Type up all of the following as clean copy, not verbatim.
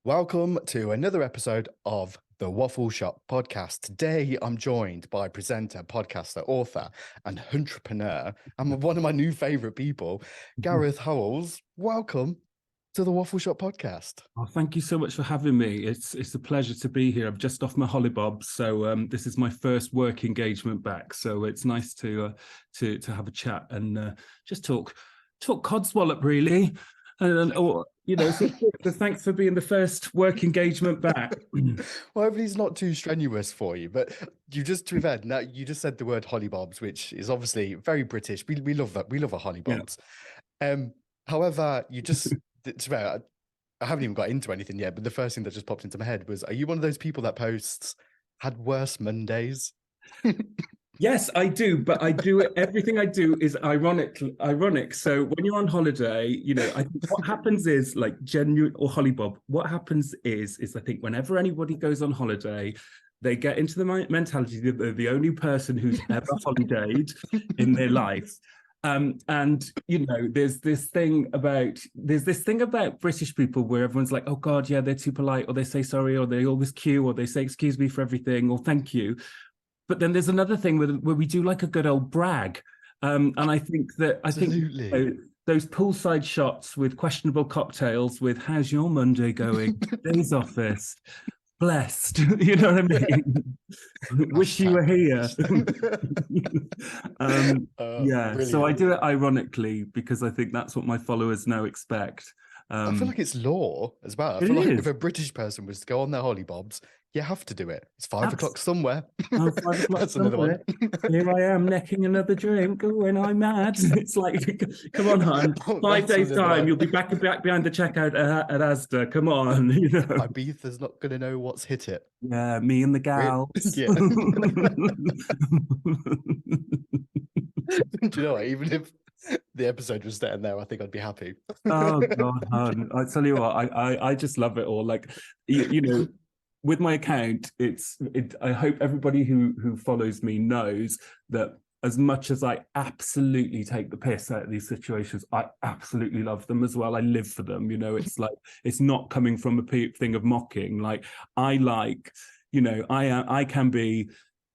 Welcome to another episode of the Waffle Shop podcast. Today, I'm joined by presenter, podcaster, author, and entrepreneur, and one of my new favorite people, Gareth Howells. Welcome to the Waffle Shop podcast. Oh, thank you so much for having me. It's a pleasure to be here. I'm just off my Holibobs, so this is my first work engagement back. So it's nice to have a chat and just talk codswallop really. So thanks for being the first work engagement back. Well, hopefully it's not too strenuous for you, but you just said the word Holibobs, which is obviously very British. We love that. We love a Holibobs. Yeah. However, I haven't even got into anything yet, but the first thing that just popped into my head was, are you one of those people that posts had worse Mondays? Yes, I do, but I do it. Everything I do is ironic. So when you're on holiday, I think what happens is like genuine or Holibob. What happens is I think whenever anybody goes on holiday, they get into the mentality that they're the only person who's ever holidayed in their life. There's this thing about British people where everyone's like, oh God, yeah, they're too polite, or they say sorry, or they always queue, or they say excuse me for everything, or thank you. But then there's another thing where we do like a good old brag. And I think those poolside shots with questionable cocktails with how's your Monday going? Days office. Blessed. You know what I mean? Wish you were here. So I do it ironically because I think that's what my followers now expect. I feel like it's law as well. I feel like if a British person was to go on their Holibobs, you have to do it. It's 5 o'clock somewhere. Oh, 5 o'clock that's somewhere. Another one. Here I am necking another drink. Oh, and I'm mad. It's like, come on, hon. 5 days time, you'll be back behind the checkout at Asda. Come on, Ibiza's not going to know what's hit it. Yeah, me and the gals. Yeah. Do you know what? Even if the episode was there and there, I think I'd be happy. Oh God, hon. I tell you what, I just love it all. Like, with my account, I hope everybody who follows me knows that as much as I absolutely take the piss out of these situations, I absolutely love them as well. I live for them. It's like, it's not coming from a thing of mocking. Like, I can be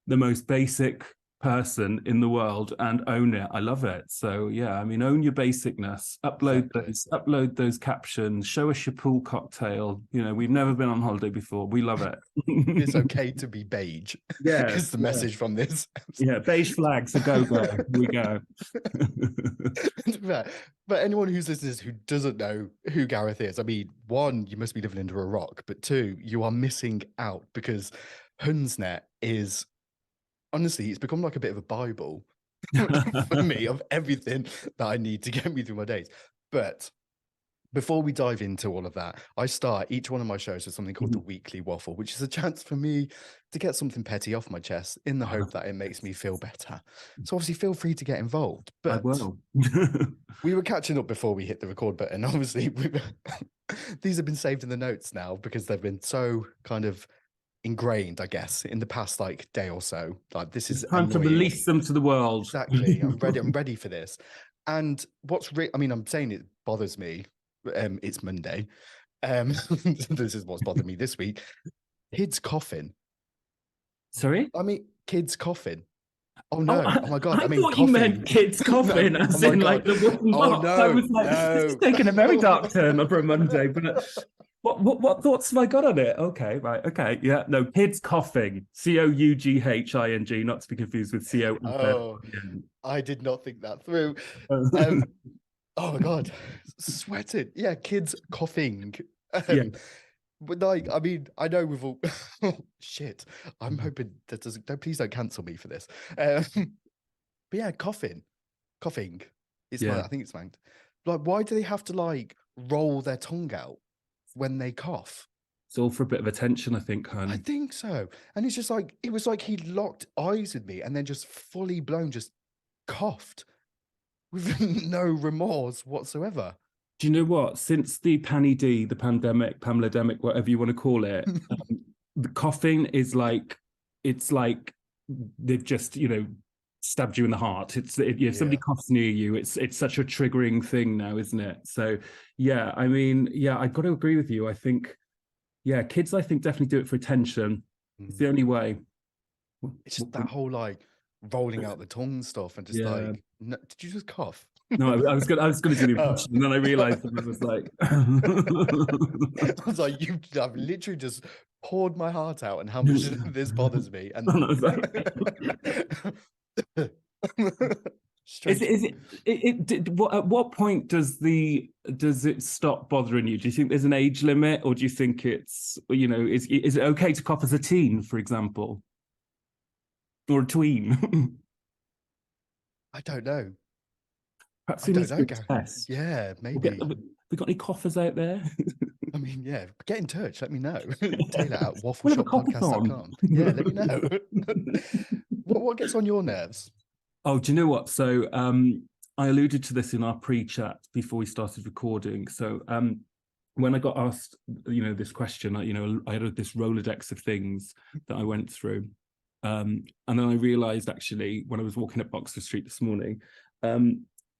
the most basic person in the world and own it. I love it. So yeah, I mean, own your basicness, upload those captions, show us your pool cocktail. We've never been on holiday before. We love it. It's okay to be beige. Yeah, it's the message from this. Yeah, beige flags, a go. We go. But anyone who's listening who doesn't know who Gareth is, I mean, one, you must be living under a rock, but two, you are missing out because Hunsnet is, honestly, it's become like a bit of a Bible for me of everything that I need to get me through my days. But before we dive into all of that, I start each one of my shows with something called the Weekly Waffle, which is a chance for me to get something petty off my chest in the hope that it makes me feel better. So obviously feel free to get involved. But I will. We were catching up before we hit the record button. Obviously, these have been saved in the notes now because they've been so kind of ingrained, I guess, in the past day or so. Like, this is time to release them to the world. Exactly. I'm ready for this. And I'm saying it bothers me. It's Monday. This is what's bothered me this week. Kids coughing. Sorry? I mean, kids coughing. Oh no! Oh my God! I thought you meant kids coughing, as in like the wooden box. I was like, this is taking a very dark turn for a Monday. But what thoughts have I got on it? Okay, right, okay, yeah, no, kids coughing, COUGHING, not to be confused with CO. Oh, I did not think that through. Oh my God, sweating. Yeah, kids coughing. Yeah. But like, I mean, I know we've all shit. I'm hoping that doesn't. Please don't cancel me for this. But yeah, coughing. It's I think it's manked. Like, why do they have to like roll their tongue out when they cough? It's all for a bit of attention, I think, hon. I think so. And it's just like, it was like he locked eyes with me and then just fully blown just coughed with no remorse whatsoever. Do you know what? Since the pandemic, whatever you want to call it, the coughing is like, it's like they've just, stabbed you in the heart. If somebody coughs near you, it's such a triggering thing now, isn't it? So yeah, I mean, yeah, I've got to agree with you. I think Yeah, kids, I think, definitely do it for attention. It's the only way. It's just that whole like rolling out the tongue stuff and just Yeah. like, no, did you just cough? No, I was gonna do the Oh. impression, and then I realized that I was like, I was like, I've literally just poured my heart out and how much this bothers me. And and I was like, strange. at what point does it stop bothering you? Do you think there's an age limit, or do you think it's, you know, is it okay to cough as a teen, for example, or a tween? I don't know. Perhaps I we don't need to know, do a Gareth. test. Yeah, maybe. We got any coughers out there? I mean, yeah, get in touch. Let me know. Taylor at We'll have a cough-a-thon. waffleshoppodcast.com. Yeah, let me know. What gets on your nerves? Oh, do you know what? So I alluded to this in our pre-chat before we started recording. So when I got asked, you know, this question, I had this Rolodex of things that I went through. And then I realized, actually, when I was walking up Oxford Street this morning,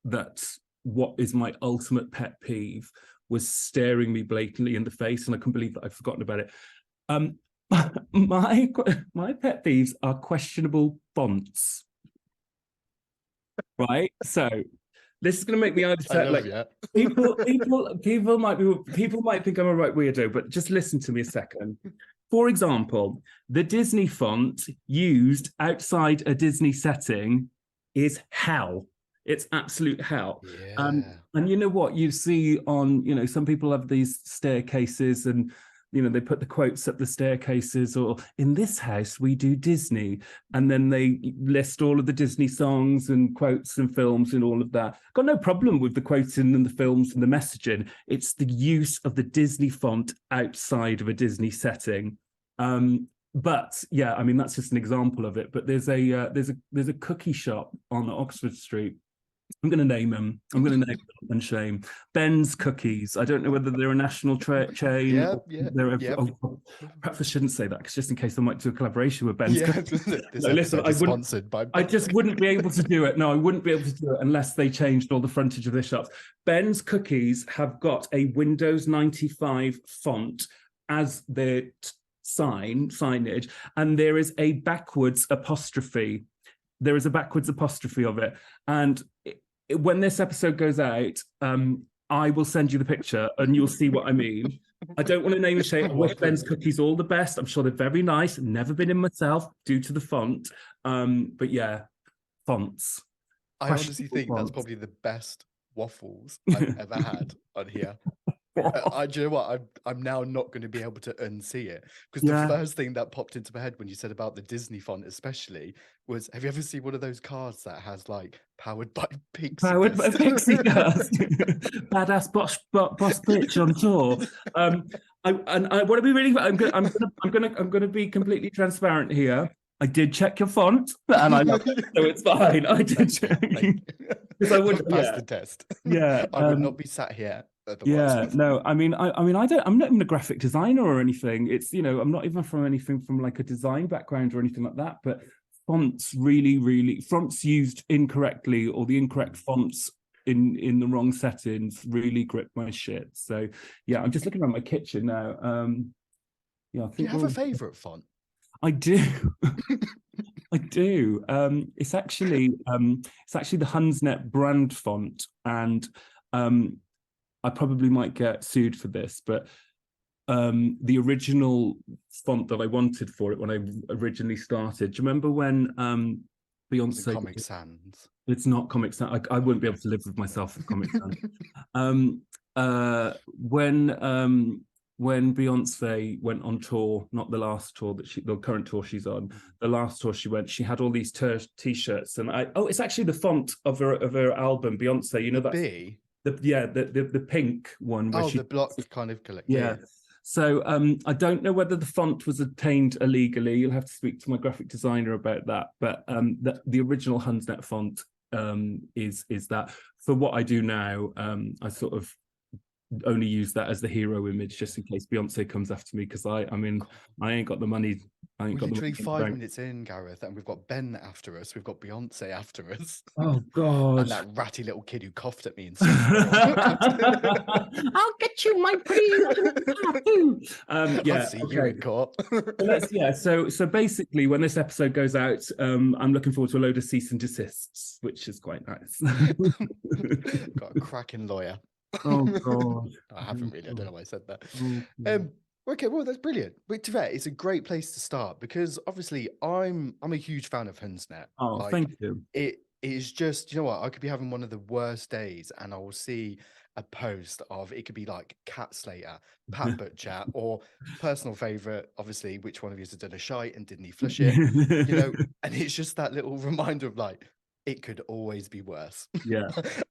that what is my ultimate pet peeve was staring me blatantly in the face, and I couldn't believe that I'd forgotten about it. My pet peeves are questionable fonts. Right, so this is going to make me either like people might think I'm a right weirdo, but just listen to me a second. For example, the Disney font used outside a Disney setting is hell. It's absolute hell. Yeah. And you know what you see on, you know, some people have these staircases and, you know, they put the quotes up the staircases, or in this house we do Disney, and then they list all of the Disney songs and quotes and films and all of that. Got no problem with the quoting and the films and the messaging. It's the use of the Disney font outside of a Disney setting. But yeah, I mean, that's just an example of it. But there's a cookie shop on Oxford Street. I'm going to name them. I'm going to name them and shame. Ben's Cookies. I don't know whether they're a national chain. Yeah. Perhaps I shouldn't say that, because just in case I might do a collaboration with Ben's Cookies. No, listen, sponsored by. I just wouldn't be able to do it. No, I wouldn't be able to do it unless they changed all the frontage of their shops. Ben's Cookies have got a Windows 95 font as their signage, and there is a backwards apostrophe. There is a backwards apostrophe of it, and when this episode goes out, I will send you the picture and you'll see what I mean. I don't want to name and shame. I wish Ben's Cookies all the best. I'm sure they're very nice. Never been in myself due to the font. But yeah, fonts. I honestly think that's probably the best waffles I've ever had on here. Do you know what? I'm now not going to be able to unsee it, because the first thing that popped into my head when you said about the Disney font, especially, was, have you ever seen one of those cars that has like powered by pixie dust? Badass boss bitch on tour. I want to be really. I'm gonna be completely transparent here. I did check your font, and I love it, so it's fine. I did check, because I would pass the test. Yeah, I would not be sat here. No, I'm not even a graphic designer or anything. It's, you know, I'm not even from like a design background or anything like that. But fonts fonts used incorrectly, or the incorrect fonts in the wrong settings, really grip my shit. So yeah, I'm just looking around my kitchen now. I think do you have a favorite font? I do. I do. It's actually the Hunsnet brand font, and I probably might get sued for this, but the original font that I wanted for it when I originally started. Do you remember when Beyonce? Comic Sans. It's not Comic Sans. I wouldn't be able to live with myself with Comic Sans. When Beyonce went on tour, not the last tour the current tour she's on, the last tour she went, she had all these t-shirts, and it's actually the font of her album, Beyonce. You know that B. The pink one. Where the block kind of color. Yeah. So I don't know whether the font was obtained illegally. You'll have to speak to my graphic designer about that. But the original Hunsnet font is that. For what I do now, I sort of only use that as the hero image just in case Beyonce comes after me, because I mean, I ain't got the money. I ain't We're got the literally money in the 5 bank. minutes in, Gareth, and we've got Ben after us. We've got Beyonce after us. Oh God. And that ratty little kid who coughed at me and I'll get you, my pretty little I'll yeah, see you okay. in court. So basically when this episode goes out, I'm looking forward to a load of cease and desists, which is quite nice. Got a cracking lawyer. Oh God. I haven't really. I don't know why I said that. Oh, Okay, well that's brilliant. But to be fair, it's a great place to start because obviously I'm a huge fan of Hunsnet. oh, Like thank you. it is just, you know what, I could be having one of the worst days and I will see a post of it could be like Cat Slater, Pat Butcher, or personal favorite, obviously, which one of you has done a shite and didn't he flush it? You know, and it's just that little reminder of like, it could always be worse. Yeah.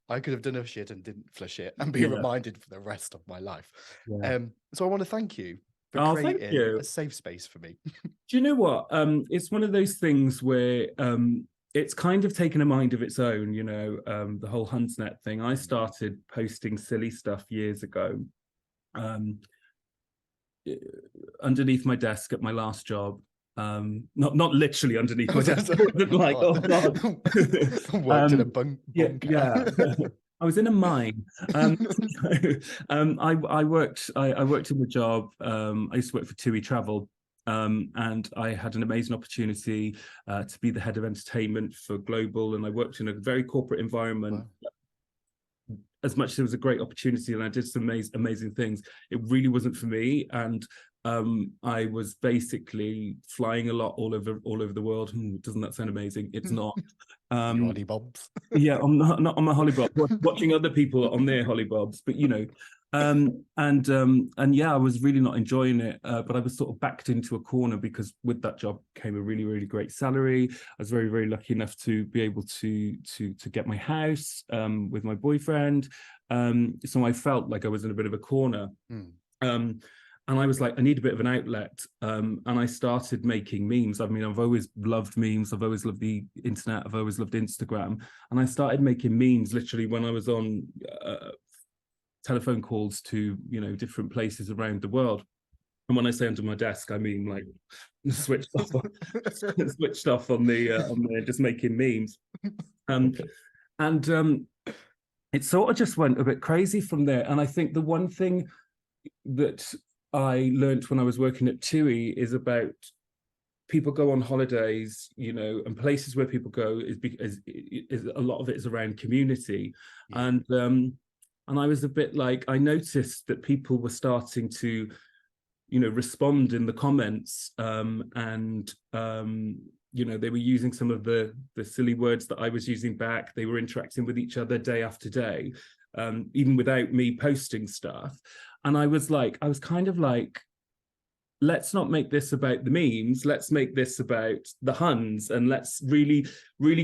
I could have done a shit and didn't flush it and be Yeah. reminded for the rest of my life. Yeah. So I want to thank you for Oh, thank creating you. a safe space for me. Do you know what? It's one of those things where it's kind of taken a mind of its own, you know, the whole Hunsnet thing. I started posting silly stuff years ago. Underneath my desk at my last job. Not literally underneath my desk. Like, oh God. Worked in a bunker. Yeah. I was in a mine. I worked in the job. I used to work for TUI Travel. And I had an amazing opportunity to be the head of entertainment for Global, and I worked in a very corporate environment. Wow. As much as it was a great opportunity and I did some amazing things, it really wasn't for me. And I was basically flying a lot all over the world. Doesn't that sound amazing? It's not. Holibobs. Yeah, I'm not on my Holibobs, watching other people on their Holibobs, but you know, and yeah, I was really not enjoying it, but I was sort of backed into a corner because with that job came a really great salary. I was very lucky enough to be able to get my house with my boyfriend, so I felt like I was in a bit of a corner. And I was like, I need a bit of an outlet. And I started making memes. I mean, I've always loved memes. I've always loved the internet. I've always loved Instagram. And I started making memes literally when I was on telephone calls to, you know, different places around the world. And when I say under my desk, I mean like switched off on the just making memes. It sort of just went a bit crazy from there. And I think the one thing that I learned when I was working at TUI is about people go on holidays, you know, and places where people go is a lot of it is around community. Yeah. And I was a bit like, I noticed that people were starting to, you know, respond in the comments, you know, they were using some of the silly words that I was using back. They were interacting with each other day after day, even without me posting stuff. And I was kind of like, let's not make this about the memes. Let's make this about the Huns, and let's really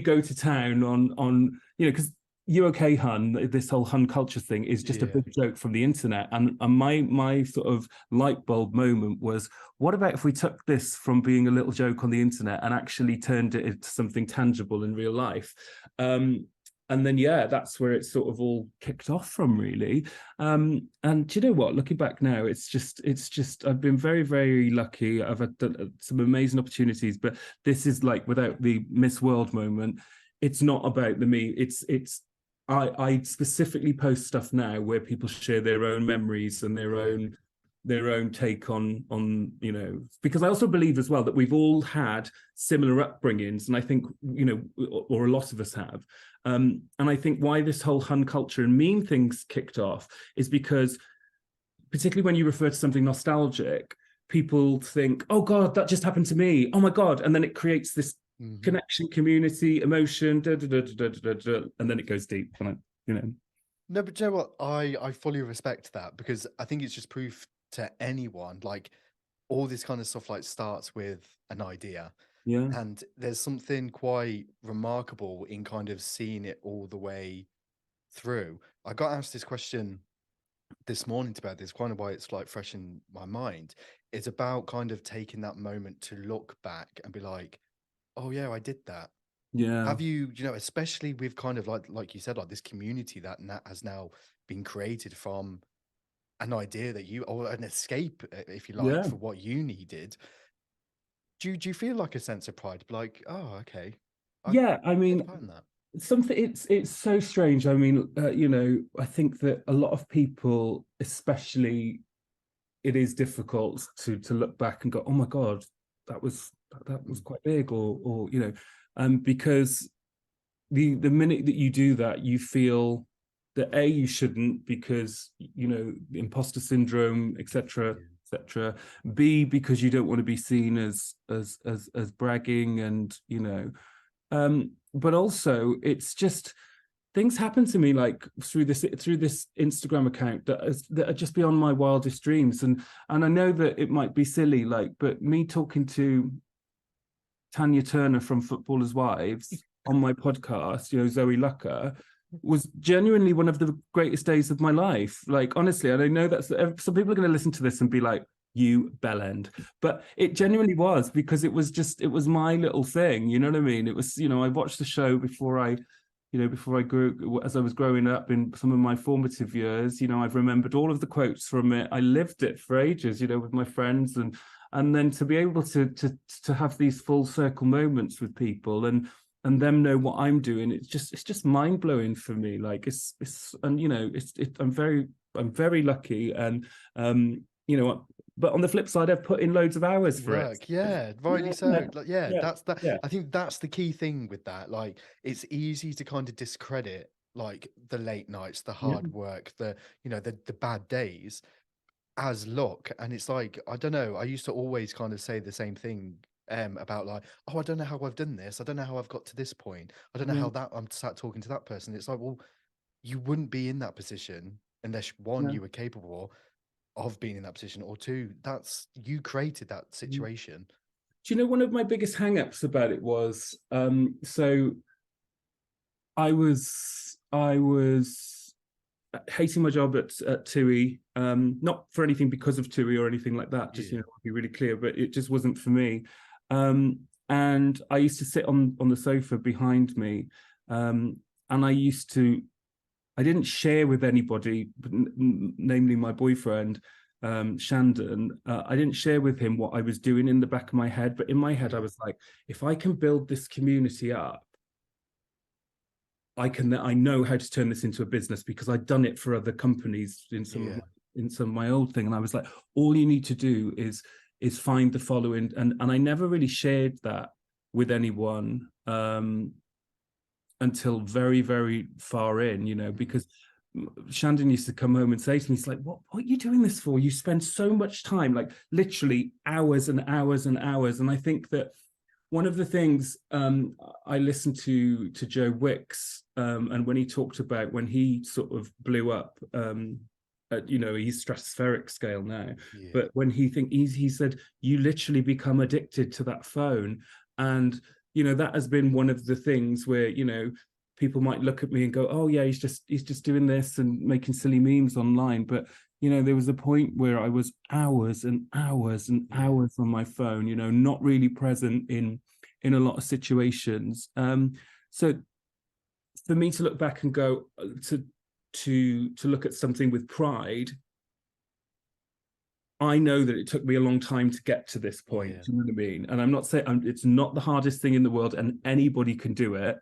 go to town on you know, because you okay, Hun? This whole Hun culture thing is just a big joke from the internet. And my sort of light bulb moment was, what about if we took this from being a little joke on the internet and actually turned it into something tangible in real life? And then, yeah, that's where it sort of all kicked off from, really. And do you know what? Looking back now, it's just I've been very lucky. I've had some amazing opportunities, but this is like, without the Miss World moment, it's not about the me. I specifically post stuff now where people share their own memories and their own take on, you know, because I also believe as well that we've all had similar upbringings, and I think, you know, or a lot of us have. And I think why this whole Hun culture and meme things kicked off is because, particularly when you refer to something nostalgic, people think, oh God, that just happened to me. Oh my God. And then it creates this connection, community, emotion, and then it goes deep, and you know. No, but you know what? I fully respect that, because I think it's just proof to anyone, like, all this kind of stuff like starts with an idea. Yeah. And there's something quite remarkable in kind of seeing it all the way through. I got asked this question this morning about this, kind of why it's like fresh in my mind. It's about kind of taking that moment to look back and be like, oh yeah, I did that. Yeah. Have you know, especially with kind of like you said, like this community that has now been created from an idea that you, or an escape, if you like, Yeah. for what you needed. Do you feel like a sense of pride? Like, oh, okay, I Yeah, I played a mean, part in that. something it's so strange. I mean, I think that a lot of people, especially, it is difficult to look back and go, oh my God, that was that was Mm, quite big, or because the minute that you do that, you feel that A, you shouldn't, because imposter syndrome, etc., yeah. etc. B, because you don't want to be seen as bragging, and but also it's just things happen to me, like through this Instagram account, that are just beyond my wildest dreams. And I know that it might be silly, like, but me talking to Tanya Turner from Footballers' Wives on my podcast, Zoe Lucker, was genuinely one of the greatest days of my life. Like, honestly, and I know that's some people are going to listen to this and be like, you bellend, but it genuinely was, because it was my little thing. You know what I mean? It was, I watched the show before I grew, as I was growing up in some of my formative years. I've remembered all of the quotes from it. I lived it for ages, with my friends, and then to be able to have these full circle moments with people, and them know what I'm doing, it's just mind blowing for me. Like, it's and I'm very lucky, and but on the flip side, I've put in loads of hours for it. Work, yeah, rightly Yeah, so. Like, yeah, yeah, that's that. yeah, I think that's the key thing with that. Like, it's easy to kind of discredit like the late nights, the yeah, hard work, the bad days as luck. And it's like, I don't know. I used to always kind of say the same thing about like, oh, I don't know how I've done this. I don't know how I've got to this point. I don't know yeah, how that I'm sat talking to that person. It's like, well, you wouldn't be in that position unless one, yeah. you were capable of being in that position, or two, that's you created that Mm. situation. Do you know, one of my biggest hang-ups about it was, so I was hating my job at TUI, not for anything because of TUI or anything like that, just, Yeah. to be really clear, but it just wasn't for me. And I used to sit on the sofa behind me, and I didn't share with anybody, namely my boyfriend, Shandon. I didn't share with him what I was doing in the back of my head, but in my head, I Yeah. was like, if I can build this community up, I know how to turn this into a business, because I'd done it for other companies Yeah. in some of my old thing. And I was like, all you need to do is find the following. And I never really shared that with anyone, until very, very far in, Mm. because Shandon used to come home and say to me, he's like, what are you doing this for? You spend so much time, like literally hours and hours and hours. And I think that one of the things, I listened to Joe Wicks, and when he talked about when he sort of blew up, at, he's stratospheric scale now, Yeah. but when he said, you literally become addicted to that phone. And that has been one of the things where people might look at me and go, oh yeah, he's just doing this and making silly memes online. But there was a point where I was hours and hours and Yeah. hours on my phone, not really present in a lot of situations. So for me to look back and go, to look at something with pride, I know that it took me a long time to get to this point. Yeah. Do you know what I mean? And I'm not saying it's not the hardest thing in the world, and anybody can do it.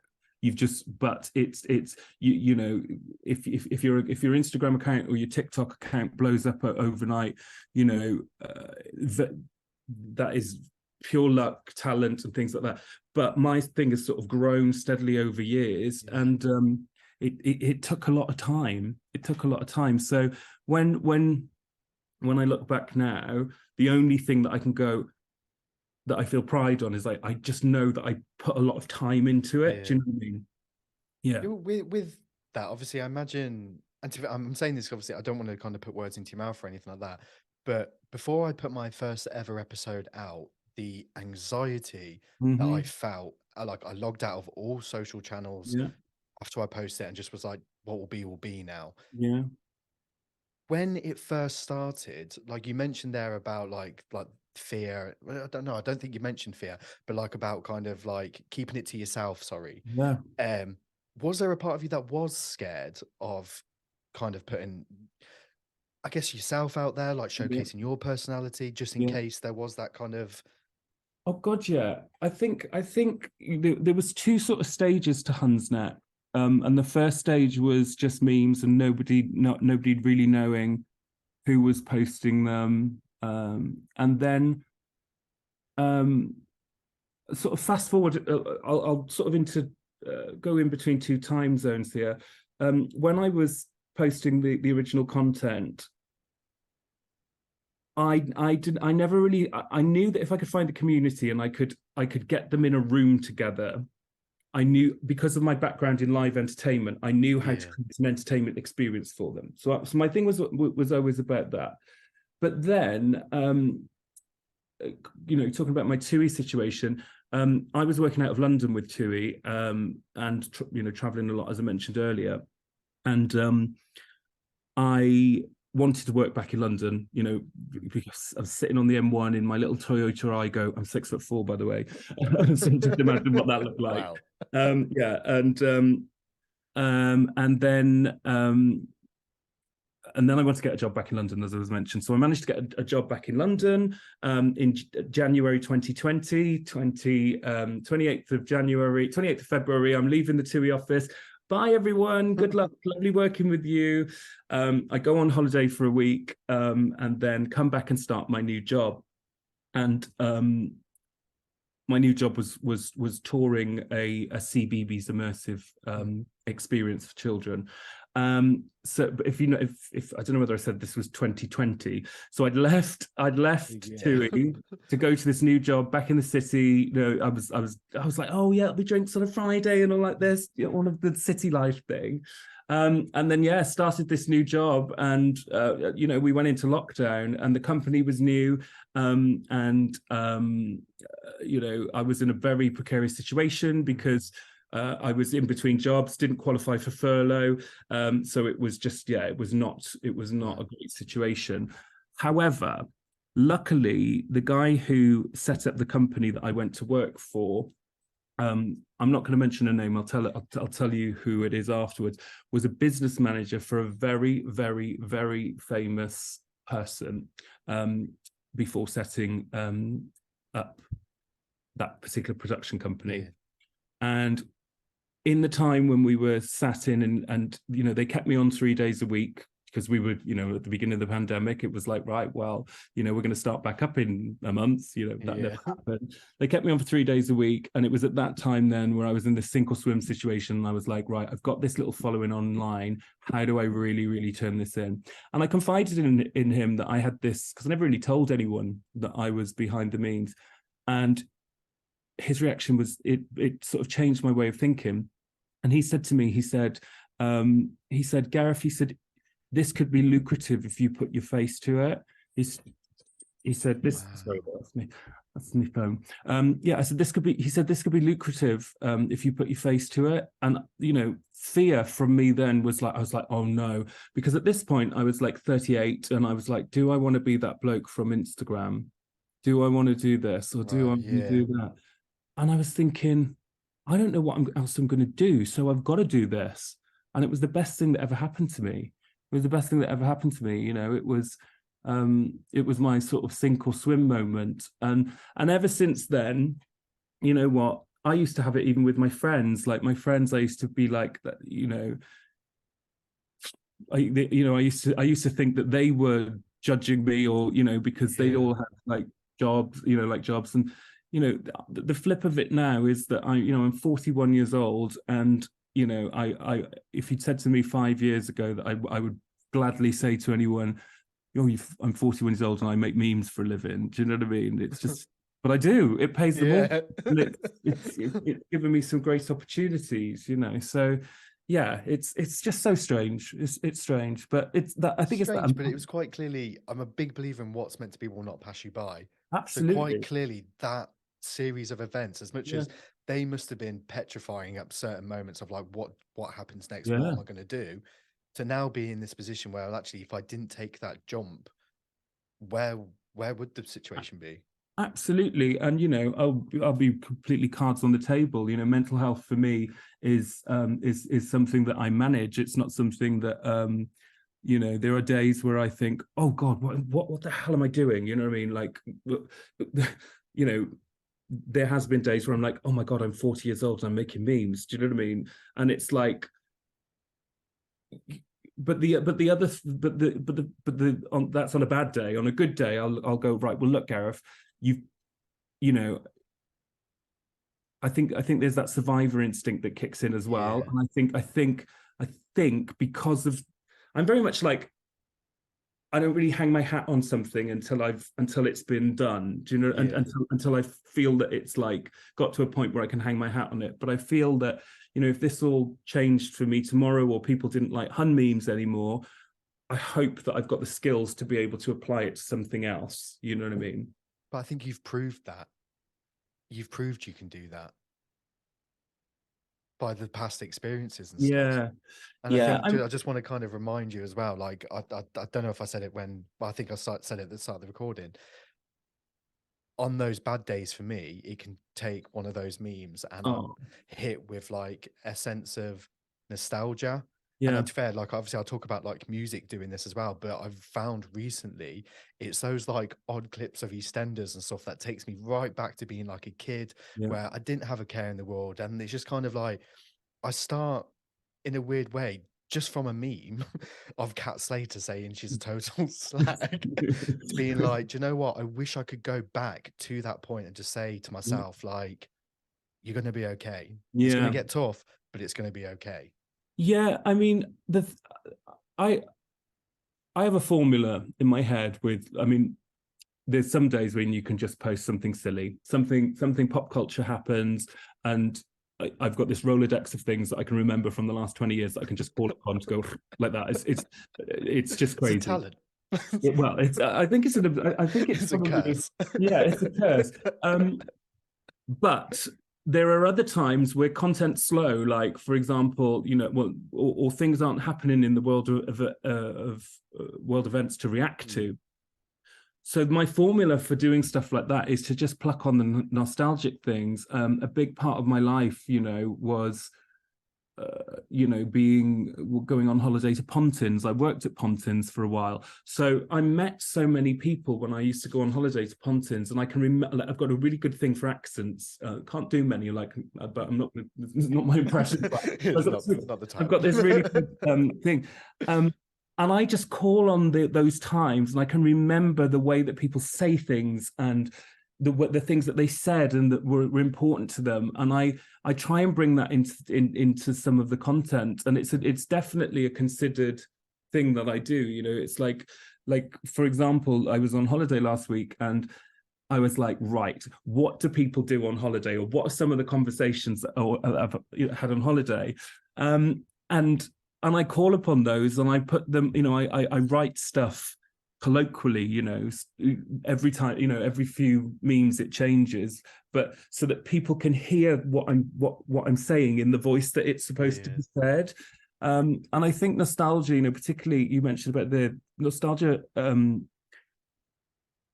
But it's if your Instagram account or your TikTok account blows up overnight, that is pure luck, talent, and things like that. But my thing has sort of grown steadily over years, Yeah. and it took a lot of time. It took a lot of time. So when I look back now, the only thing that I can go that I feel pride on is, like, I just know that I put a lot of time into it. Do Yeah. you know what I mean? Yeah. With that, obviously, I imagine, and I'm saying this obviously, I don't want to kind of put words into your mouth or anything like that. But before I put my first ever episode out, the anxiety that I Mm-hmm. felt, I logged out of all social channels Yeah. after I posted it and just was like, what will be now. Yeah. When it first started, like you mentioned there about like fear. I don't know. I don't think you mentioned fear, but like about kind of like keeping it to yourself. Sorry. Yeah. Um, was there a part of you that was scared of kind of putting? I guess yourself out there, like Yeah. showcasing your personality, just in Yeah. case there was that kind of. Oh God, yeah. I think there was two sort of stages to Hunsnet. And the first stage was just memes and nobody really knowing who was posting them. And then sort of fast forward, I'll sort of go in between two time zones here. When I was posting the original content, I never really I knew that if I could find a community and I could get them in a room together, I knew, because of my background in live entertainment, I knew how to Yeah. create an entertainment experience for them. So my thing was always about that. But then talking about my TUI situation, I was working out of London with TUI, and traveling a lot, as I mentioned earlier, and I wanted to work back in London, because I was sitting on the M1 in my little Toyota Aygo. I'm 6'4", by the way. So just imagine what that looked like. Wow. Yeah, and then I wanted to get a job back in London, as I was mentioned. So I managed to get a job back in London in January 2020, 28th of January, 28th of February. I'm leaving the TUI office. Bye, everyone. Good luck. Lovely working with you. I go on holiday for a week, and then come back and start my new job. And my new job was touring a CBeebies immersive experience for children. So if I don't know whether I said this was 2020, so I'd left TUI to go to this new job back in the city. I was like, oh yeah, it'll be drinks on a Friday and all like this, all of the city life thing. And then started this new job, and we went into lockdown, and the company was new, and I was in a very precarious situation because I was in between jobs, didn't qualify for furlough, so it was just it was not a great situation. However, luckily, the guy who set up the company that I went to work for, I'm not going to mention a name. I'll tell you who it is afterwards. Was a business manager for a very, very, very famous person before setting up that particular production company. Yeah. And in the time when we were sat in and they kept me on 3 days a week, because we were, at the beginning of the pandemic, it was like, right, well, we're going to start back up in a month. That never happened. They kept me on for 3 days a week. And it was at that time then where I was in this sink or swim situation. And I was like, right, I've got this little following online. How do I really, really turn this in? And I confided in him that I had this, because I never really told anyone that I was behind the means. And his reaction was, it sort of changed my way of thinking. And he said to me, he said, Gareth, he said, this could be lucrative if you put your face to it. He said, this, wow. Sorry, that's my phone. I said, this could be lucrative if you put your face to it. And, fear from me then was like, I was like, oh no, because at this point I was like 38 and I was like, do I want to be that bloke from Instagram? Do I want to do this or do I want to do that? And I was thinking, I don't know what else I'm going to do. So I've got to do this. And it was the best thing that ever happened to me. It was the best thing that ever happened to me. It was my sort of sink or swim moment. And ever since then, you know what, I used to have it even with my friends. Like my friends, I used to be like that, I used to think that they were judging me or, because they all had like jobs, jobs. And, the flip of it now is that I'm 41 years old, and I if you'd said to me 5 years ago that I would gladly say to anyone, I'm 41 years old and I make memes for a living. Do you know what I mean? It's just, but I do. It pays the mortgage. It's given me some great opportunities. So yeah, it's just so strange. It's strange, but it's that I think it's strange, that. But it was quite clearly. I'm a big believer in what's meant to be will not pass you by. Absolutely. So quite clearly that series of events, as much as they must have been petrifying at certain moments of like, what happens next? What am I going to do? To now be in this position where, well, actually, if I didn't take that jump, where would the situation be? Absolutely. And I'll be completely cards on the table. Mental health for me is something that I manage. It's not something that You know, there are days where I think, oh God, what the hell am I doing? You know what I mean? Like, you know, there has been days where I'm like, oh my God, I'm 40 years old and I'm making memes. Do you know what I mean? And it's like, that's on a bad day. On a good day, I'll go, right, well, look, Gareth, you know, I think there's that survivor instinct that kicks in as well. Yeah. And I think because of, I'm very much like, I don't really hang my hat on something until it's been done. Do you know? And Yeah. until I feel that it's like got to a point where I can hang my hat on it. But I feel that, you know, if this all changed for me tomorrow, or people didn't like Hun memes anymore, I hope that I've got the skills to be able to apply it to something else. You know what I mean? But I think you've proved that. You've proved you can do that by the past experiences and stuff. Yeah. And Yeah. I think I just want to kind of remind you as well, like, I don't know if I said it when, but I think I said it at the start of the recording. On those bad days for me, it can take one of those memes and I'm hit with like a sense of nostalgia. And then, to be fair, like, obviously I'll talk about like music doing this as well, but I've found recently it's those like odd clips of EastEnders and stuff that takes me right back to being like a kid where I didn't have a care in the world. And it's just kind of like, I start in a weird way just from a meme of Kat Slater saying she's a total slag to being like, do you know what? I wish I could go back to that point and just say to myself, like, you're going to be okay. It's going to get tough, but it's going to be okay. Yeah, I mean, I have a formula in my head with, I mean, there's some days when you can just post something silly, something pop culture happens, and I've got this Rolodex of things that I can remember from the last 20 years that I can just call upon to go like that. It's just crazy. It's a talent. Well, I think it's a curse. Yeah, it's a curse. But there are other times where content's slow, like, for example, you know, well, or things aren't happening in the world of world events to react to. So my formula for doing stuff like that is to just pluck on the nostalgic things. A big part of my life, you know, was, you know, going on holiday to Pontins. I worked at Pontins for a while. So I met so many people when I used to go on holiday to Pontins, and I can remember, I've got a really good thing for accents. Can't do many, like, but I'm not, it's not my impression. But not the time. I've got this really good thing. And I just call on those times, and I can remember the way that people say things and the things that they said and that were important to them. And I try and bring that into some of the content. And it's definitely a considered thing that I do. You know, it's like, for example, I was on holiday last week and I was like, right, what do people do on holiday? Or what are some of the conversations that I've had on holiday? And I call upon those, and I put them, you know, I write stuff colloquially, you know, every time, you know, every few memes it changes, but so that people can hear what I'm saying in the voice that it's supposed to be said. And I think nostalgia, you know, particularly you mentioned about the nostalgia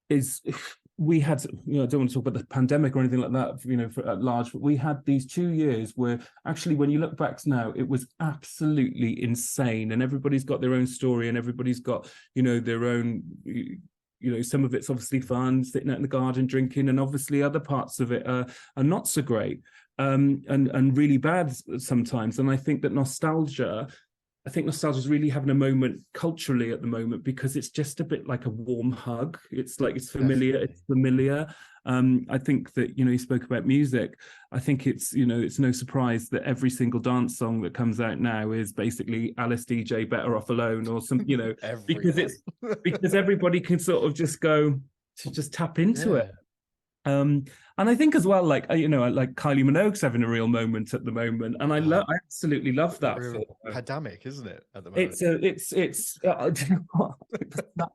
is, we had, you know, I don't want to talk about the pandemic or anything like that, you know, at large, but we had these 2 years where actually, when you look back now, it was absolutely insane, and everybody's got their own story, and everybody's got, you know, their own, you know, some of it's obviously fun, sitting out in the garden drinking, and obviously other parts of it are not so great, and really bad sometimes. And I think nostalgia is really having a moment culturally at the moment, because it's just a bit like a warm hug. It's like, it's familiar. Definitely. It's familiar. I think that, you know, you spoke about music. I think it's, you know, it's no surprise that every single dance song that comes out now is basically Alice DJ Better Off Alone or some, you know, because everybody can sort of just go to just tap into it. And I think as well, like, you know, like Kylie Minogue's having a real moment at the moment, and I absolutely love that. Real pandemic, isn't it? At the moment, it's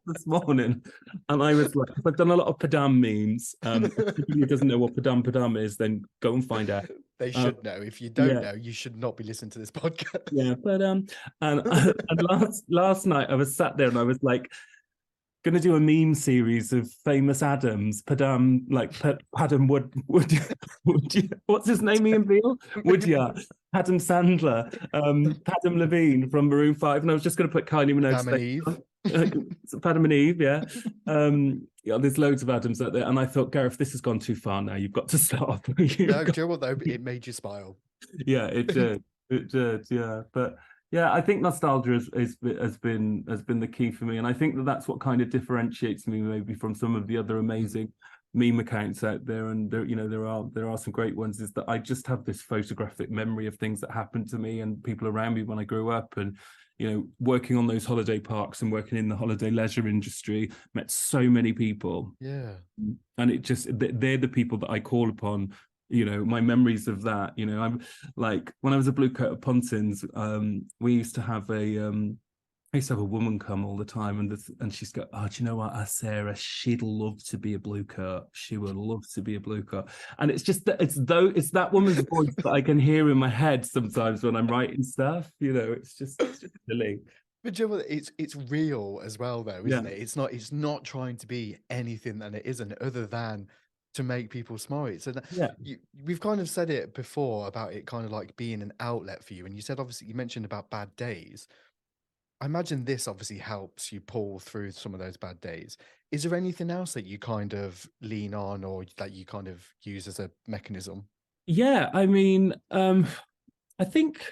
this morning, and I was like, I've done a lot of Padam memes. If anybody doesn't know what Padam is, then go and find out. They should know. If you don't know, you should not be listening to this podcast. Yeah, but and last night I was sat there and I was like, gonna do a meme series of famous Adams, Padam, like Padam what's his name? Ian Beale, Woodyard, Adam Sandler, Padam Levine from Maroon 5, and I was just gonna put Kylie Adam and Minogue. Eve. Adam and Eve, yeah. Yeah, there's loads of Adams out there, and I thought, Gareth, this has gone too far now. You've got to stop. No, do you know what though? It made you smile. Yeah, it did. It did. Yeah, but yeah, I think nostalgia has been the key for me, and I think that that's what kind of differentiates me maybe from some of the other amazing meme accounts out there. And there, you know, there are some great ones. Is that I just have this photographic memory of things that happened to me and people around me when I grew up, and you know, working on those holiday parks and working in the holiday leisure industry, met so many people. Yeah. And it just, they're the people that I call upon. You know, my memories of that, you know, I'm like, when I was a blue coat at Pontins, we used to have a woman come all the time, and she's go, oh, do you know what, Sarah, she'd love to be a blue coat. She would love to be a blue coat. And it's just that it's that woman's voice that I can hear in my head sometimes when I'm writing stuff. You know, it's just silly. But you know what? It's real as well, though, isn't it? It's not trying to be anything that it isn't, other than to make people smile. So we've kind of said it before about it kind of like being an outlet for you. And you said, obviously, you mentioned about bad days. I imagine this obviously helps you pull through some of those bad days. Is there anything else that you kind of lean on or that you kind of use as a mechanism? Yeah, I mean, I think,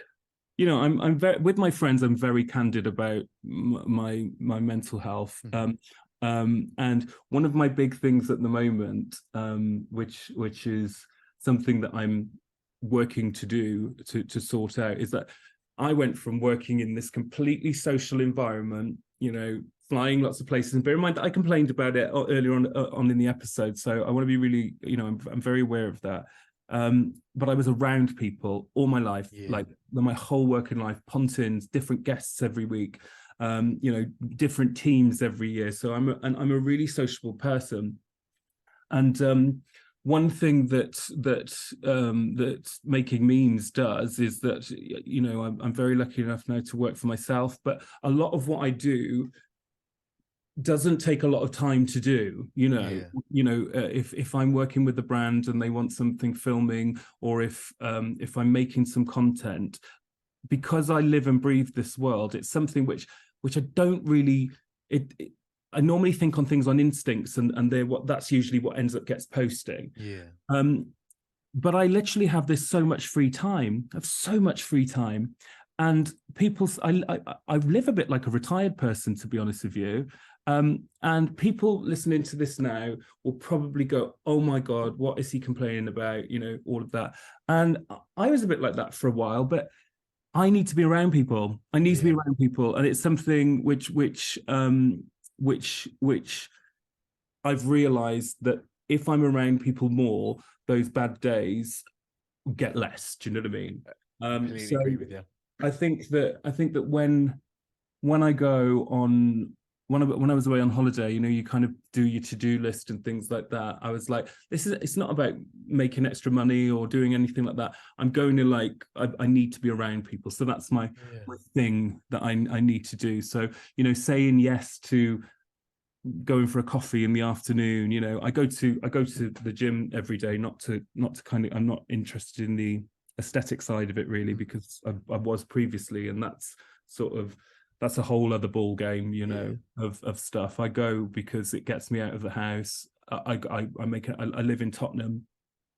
you know, I'm very, with my friends, I'm very candid about my mental health. And one of my big things at the moment, which is something that I'm working to do to sort out, is that I went from working in this completely social environment, you know, flying lots of places. And bear in mind that I complained about it earlier on in the episode, so I want to be really, you know, I'm very aware of that. But I was around people all my life, like my whole working life, Pontins, different guests every week, you know, different teams every year. So I'm a really sociable person. And one thing that making memes does is that, you know, I'm very lucky enough now to work for myself, but a lot of what I do doesn't take a lot of time to do. You know, if I'm working with a brand and they want something filming, or if I'm making some content, because I live and breathe this world, it's something which I don't really, I normally think on things on instincts, and that's usually what ends up gets posting. But I literally have so much free time. I have so much free time, and I live a bit like a retired person, to be honest with you. And people listening to this now will probably go, oh my God, what is he complaining about? You know, all of that. And I was a bit like that for a while, but I need to be around people. I need to be around people. And it's something which I've realized that if I'm around people more, those bad days get less. Do you know what I mean? Completely agree with you. I think that when I go on, when I was away on holiday, you know, you kind of do your to-do list and things like that. I was like, it's not about making extra money or doing anything like that. I'm going to I need to be around people. So that's my thing that I need to do. So, you know, saying yes to going for a coffee in the afternoon, you know, I go to the gym every day, not to kind of, I'm not interested in the aesthetic side of it really, because I was previously, and that's a whole other ball game, you know, of stuff. I go because it gets me out of the house. I live in Tottenham,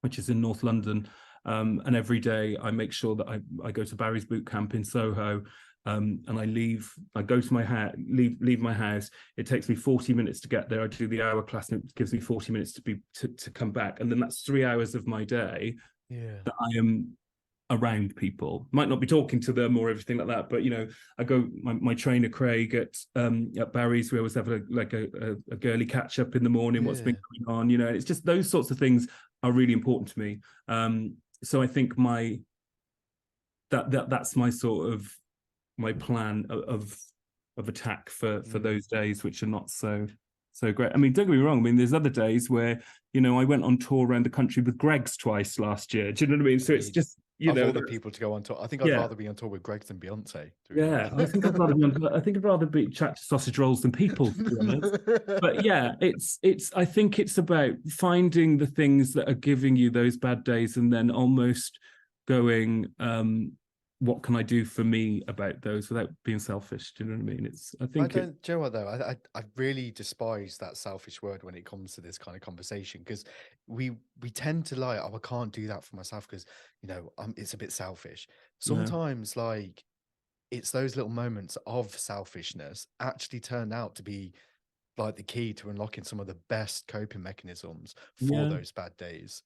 which is in North London, and every day I make sure that I go to Barry's boot camp in Soho, and I go to my house, leave my house. It takes me 40 minutes to get there. I do the hour class, and it gives me 40 minutes to come back, and then that's 3 hours of my day that I am around people. Might not be talking to them or everything like that, but you know, I go, my trainer Craig at Barry's, we always have a girly catch up in the morning, what's been going on, you know. It's just those sorts of things are really important to me. So I think that's my sort of my plan of attack for those days which are not so great. I mean, don't get me wrong, I mean, there's other days where, you know, I went on tour around the country with Greggs twice last year. Do you know what I mean? So it's just, you Of know, all the people to go on tour, I think I'd yeah. rather be on tour with Greg than Beyonce, to be Yeah, honest. I think I'd rather be chat to sausage rolls than people, to be honest. But yeah, I think it's about finding the things that are giving you those bad days and then almost going, what can I do for me about those without being selfish? Do you know what I mean? Do you know what though? I really despise that selfish word when it comes to this kind of conversation, because we tend to like, oh, I can't do that for myself because, you know, it's a bit selfish. Sometimes like it's those little moments of selfishness actually turn out to be like the key to unlocking some of the best coping mechanisms for those bad days.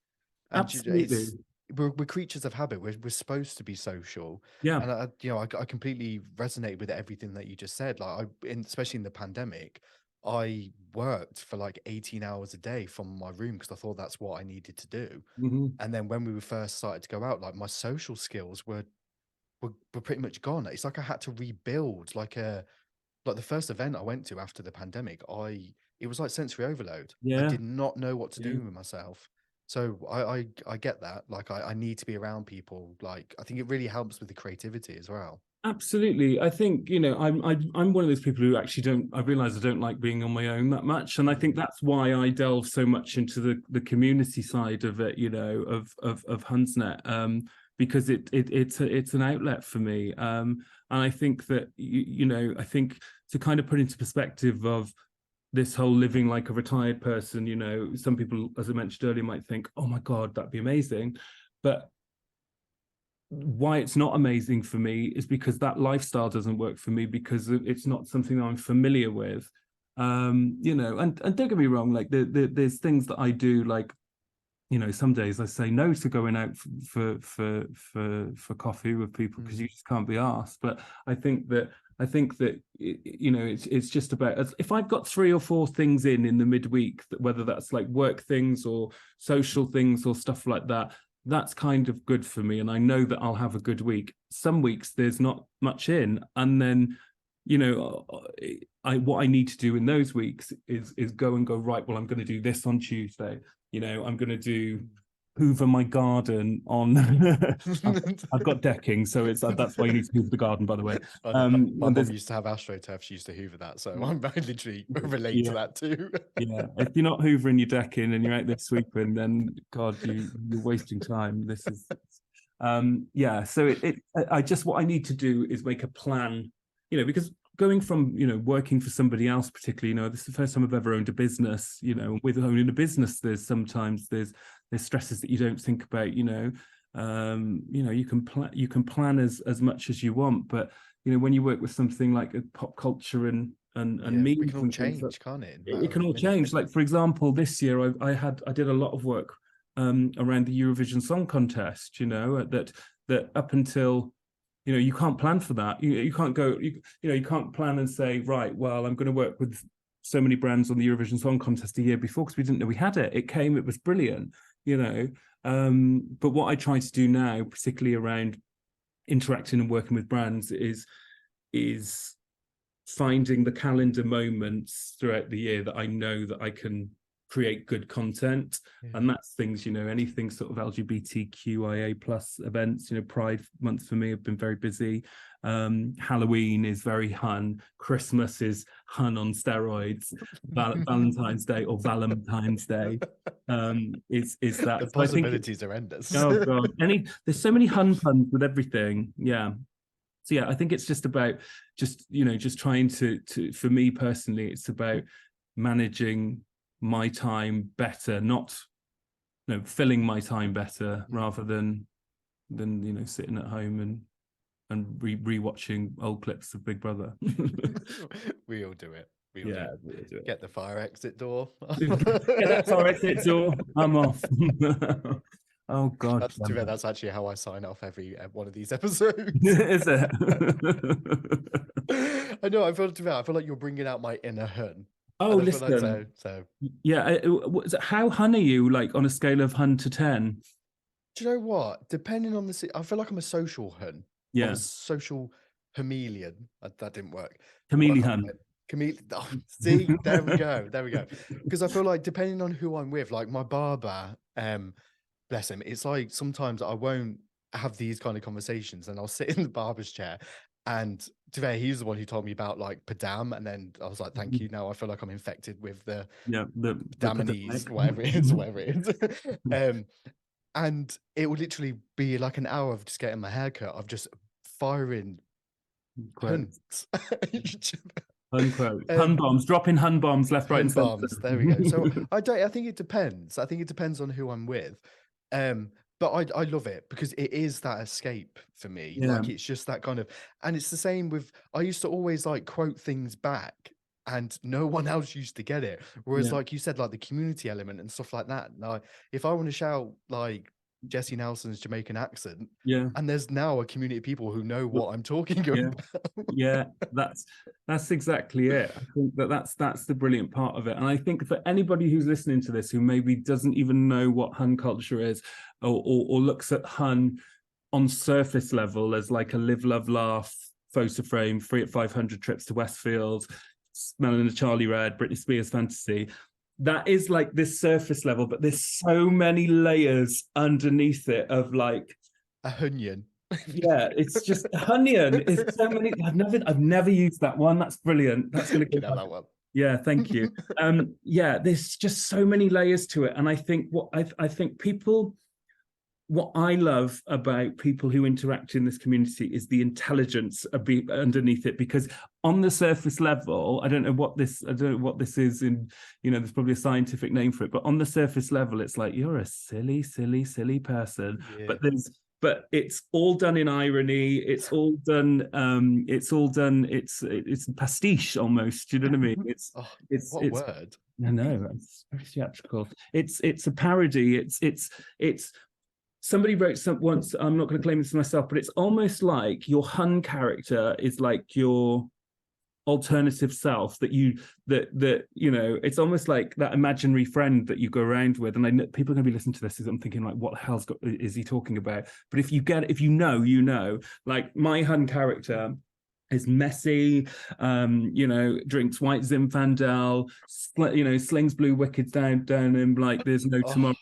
And absolutely. we're creatures of habit. We're supposed to be social. Yeah. And I completely resonate with everything that you just said. Like especially in the pandemic, I worked for like 18 hours a day from my room because I thought that's what I needed to do. Mm-hmm. And then when we were first started to go out, like my social skills were pretty much gone. It's like I had to rebuild like the first event I went to after the pandemic, it was like sensory overload. I Yeah. did not know what to Yeah. do with myself. So I get that. Like I need to be around people. Like I think it really helps with the creativity as well. Absolutely. I think, you know, I'm one of those people who actually I realize I don't like being on my own that much. And I think that's why I delve so much into the community side of it, you know, of Hunsnet, because it's an outlet for me. And I think that, you know, I think to kind of put into perspective of this whole living like a retired person, you know, some people, as I mentioned earlier, might think, oh my God, that'd be amazing. But why it's not amazing for me is because that lifestyle doesn't work for me, because it's not something I'm familiar with. You know, and don't get me wrong, like there's things that I do, like, you know, some days I say no to going out for coffee with people because you just can't be asked. But I think that you know, it's just about, if I've got 3 or 4 things in the midweek, whether that's like work things or social things or stuff like that, that's kind of good for me, and I know that I'll have a good week. Some weeks there's not much in, and then, you know, what I need to do in those weeks is go right, well, I'm going to do this on Tuesday, you know, I'm going to do hoover my garden on I've got decking, so it's that's why you need to hoover the garden, by the way. My mum used to have AstroTurf. She used to hoover that, so I literally relate to that too. Yeah, if you're not hoovering your decking and you're out there sweeping, then God, you're wasting time. This is yeah. So I just, what I need to do is make a plan, you know, because going from, you know, working for somebody else, particularly, you know, this is the first time I've ever owned a business. You know, with owning a business, there's stresses that you don't think about. You know, you can plan as much as you want, but you know, when you work with something like a pop culture and memes, it can all change, can't it? It can all change. Like, for example, this year I did a lot of work around the Eurovision Song Contest. You know, that up until, you know, you can't plan for that. You can't go. You know, you can't plan and say, right, well, I'm going to work with so many brands on the Eurovision Song Contest a year before, because we didn't know we had it. It came. It was brilliant. You know, but what I try to do now, particularly around interacting and working with brands, is finding the calendar moments throughout the year that I know that I can create good content. And that's things, you know, anything sort of LGBTQIA plus events. You know, Pride month for me have been very busy. Halloween is very Hun. Christmas is Hun on steroids. Valentine's Day or Valentine's Day is that. The possibilities are endless. Oh God, there's so many Hun puns with everything. Yeah. So yeah, I think it's just about just trying to for me personally, it's about managing my time better, not, you know, filling my time better, rather than you know, sitting at home and rewatching old clips of Big Brother. We all do it. We do it. Get the fire exit door. Get that fire exit door. I'm off. Oh God, that's actually how I sign off every one of these episodes. Is it? I know. I feel like you're bringing out my inner Hun. Oh, listen. Yeah. How Hun are you, like, on a scale of Hun to 10? Do you know what? Depending on I feel like I'm a social Hun. Yeah. I'm a social chameleon. That didn't work. Chameleon. Oh, see, there we go. Because I feel like depending on who I'm with, like my barber, bless him, it's like sometimes I won't have these kind of conversations, and I'll sit in the barber's chair. And today he's the one who told me about like Padam, and then I was like, thank you. Now I feel like I'm infected with the the Damanese, pandemic. whatever it is, whatever it is. And it would literally be like an hour of just getting my haircut, of just firing Quotes. hunts. Unquote. Hun bombs, dropping hun bombs left, right, Hun and center. bombs. There we go. So I think it depends. I think it depends on who I'm with. But I love it because it is that escape for me. Yeah. Like it's just that kind of, and it's the same with, I used to always like quote things back and no one else used to get it. Whereas like you said, like the community element and stuff like that. Like if I want to shout like Jesse Nelson's Jamaican accent, and there's now a community of people who know what I'm talking about. Yeah, that's exactly it. I think that's the brilliant part of it. And I think for anybody who's listening to this who maybe doesn't even know what Hun culture is, or looks at Hun on surface level as like a live, love, laugh, photo frame, free at 500 trips to Westfield, smelling a Charlie Red, Britney Spears fantasy. That is like this surface level, but there's so many layers underneath it of like a Hunyan. Yeah, it's just Hunyan is so many. I've never used that one. That's brilliant. That's gonna get out that one. Yeah, thank you. Yeah, there's just so many layers to it. And I think what I love about people who interact in this community is the intelligence underneath it, because on the surface level, I don't know what this is in, there's probably a scientific name for it, but on the surface level, it's like, you're a silly, silly, silly person. Yeah. But it's all done in irony. It's all done. It's pastiche almost. You know what I mean? It's word. I know, it's very theatrical. It's a parody. It's somebody wrote once, I'm not going to claim this myself, but it's almost like your Hun character is like your alternative self it's almost like that imaginary friend that you go around with. And I know people are going to be listening to this, I'm thinking like, what the hell's is he talking about? But if you know, like my Hun character is messy, drinks white Zinfandel, slings blue wickets down him like there's no tomorrow,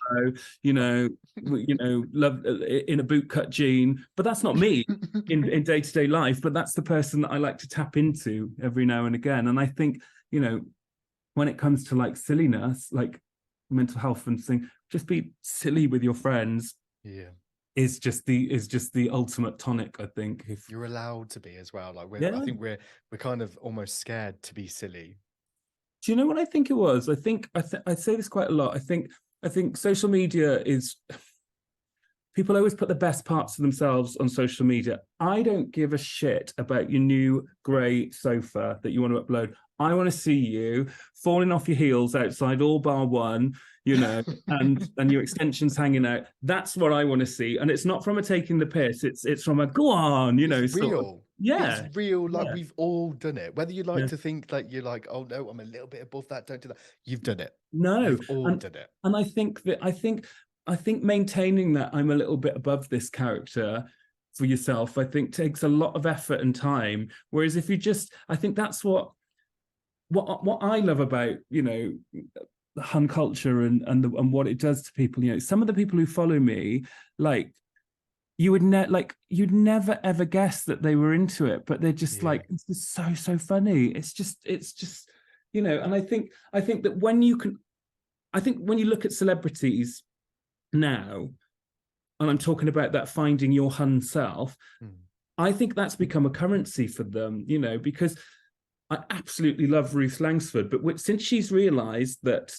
love in a bootcut jean. But that's not me in day-to-day life, but that's the person that I like to tap into every now and again. And I think, when it comes to like silliness, like mental health and thing, just be silly with your friends. Yeah. Is just the ultimate tonic, I think. If you're allowed to be as well, like I think we're kind of almost scared to be silly. Do you know what I think it was? I say this quite a lot. I think social media is, people always put the best parts of themselves on social media. I don't give a shit about your new grey sofa that you want to upload. I want to see you falling off your heels outside all bar one, and your extensions hanging out. That's what I want to see. And it's not from a taking the piss. It's from a go on, it's real. Yeah. It's real. Like we've all done it. Whether you like to think that you're like, oh no, I'm a little bit above that. Don't do that. You've done it. No. You've all done it. And I think maintaining that I'm a little bit above this character for yourself, I think takes a lot of effort and time. Whereas if you I think that's what I love about, the Hun culture and what it does to people. Some of the people who follow me, like you'd never ever guess that they were into it, but they're just like, it's just so funny. It's just, and I think that when you look at celebrities now, and I'm talking about that finding your Hun self, I think that's become a currency for them, because I absolutely love Ruth Langsford, but since she's realised that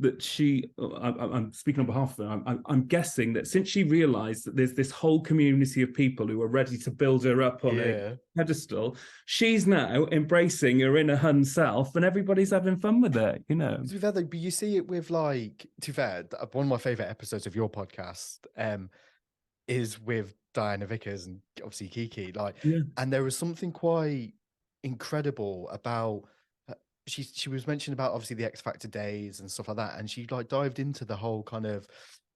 I'm speaking on behalf of her, I'm guessing that since she realised that there's this whole community of people who are ready to build her up on a pedestal, she's now embracing her inner Hun self, and everybody's having fun with it, To be fair, though, but you see it with like, to be fair, one of my favourite episodes of your podcast is with Diana Vickers and obviously Kiki, and there was something quite incredible about she was mentioning about obviously the X Factor days and stuff like that, and she like dived into the whole kind of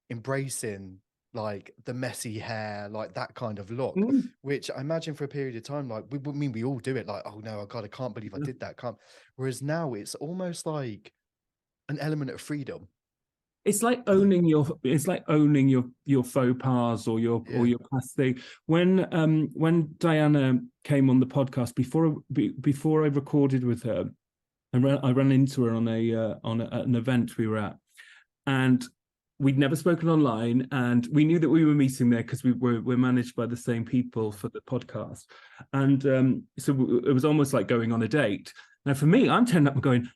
embracing like the messy hair, like that kind of look, which I imagine for a period of time, like we all do it, like, oh no, God, I can't believe I did that, whereas now it's almost like an element of freedom. it's like owning your faux pas or your past thing. When Diana came on the podcast, before I recorded with her, I ran into her on an event we were at, and we'd never spoken online, and we knew that we were meeting there because we're managed by the same people for the podcast, and so it was almost like going on a date. Now for me, I'm turning up and going,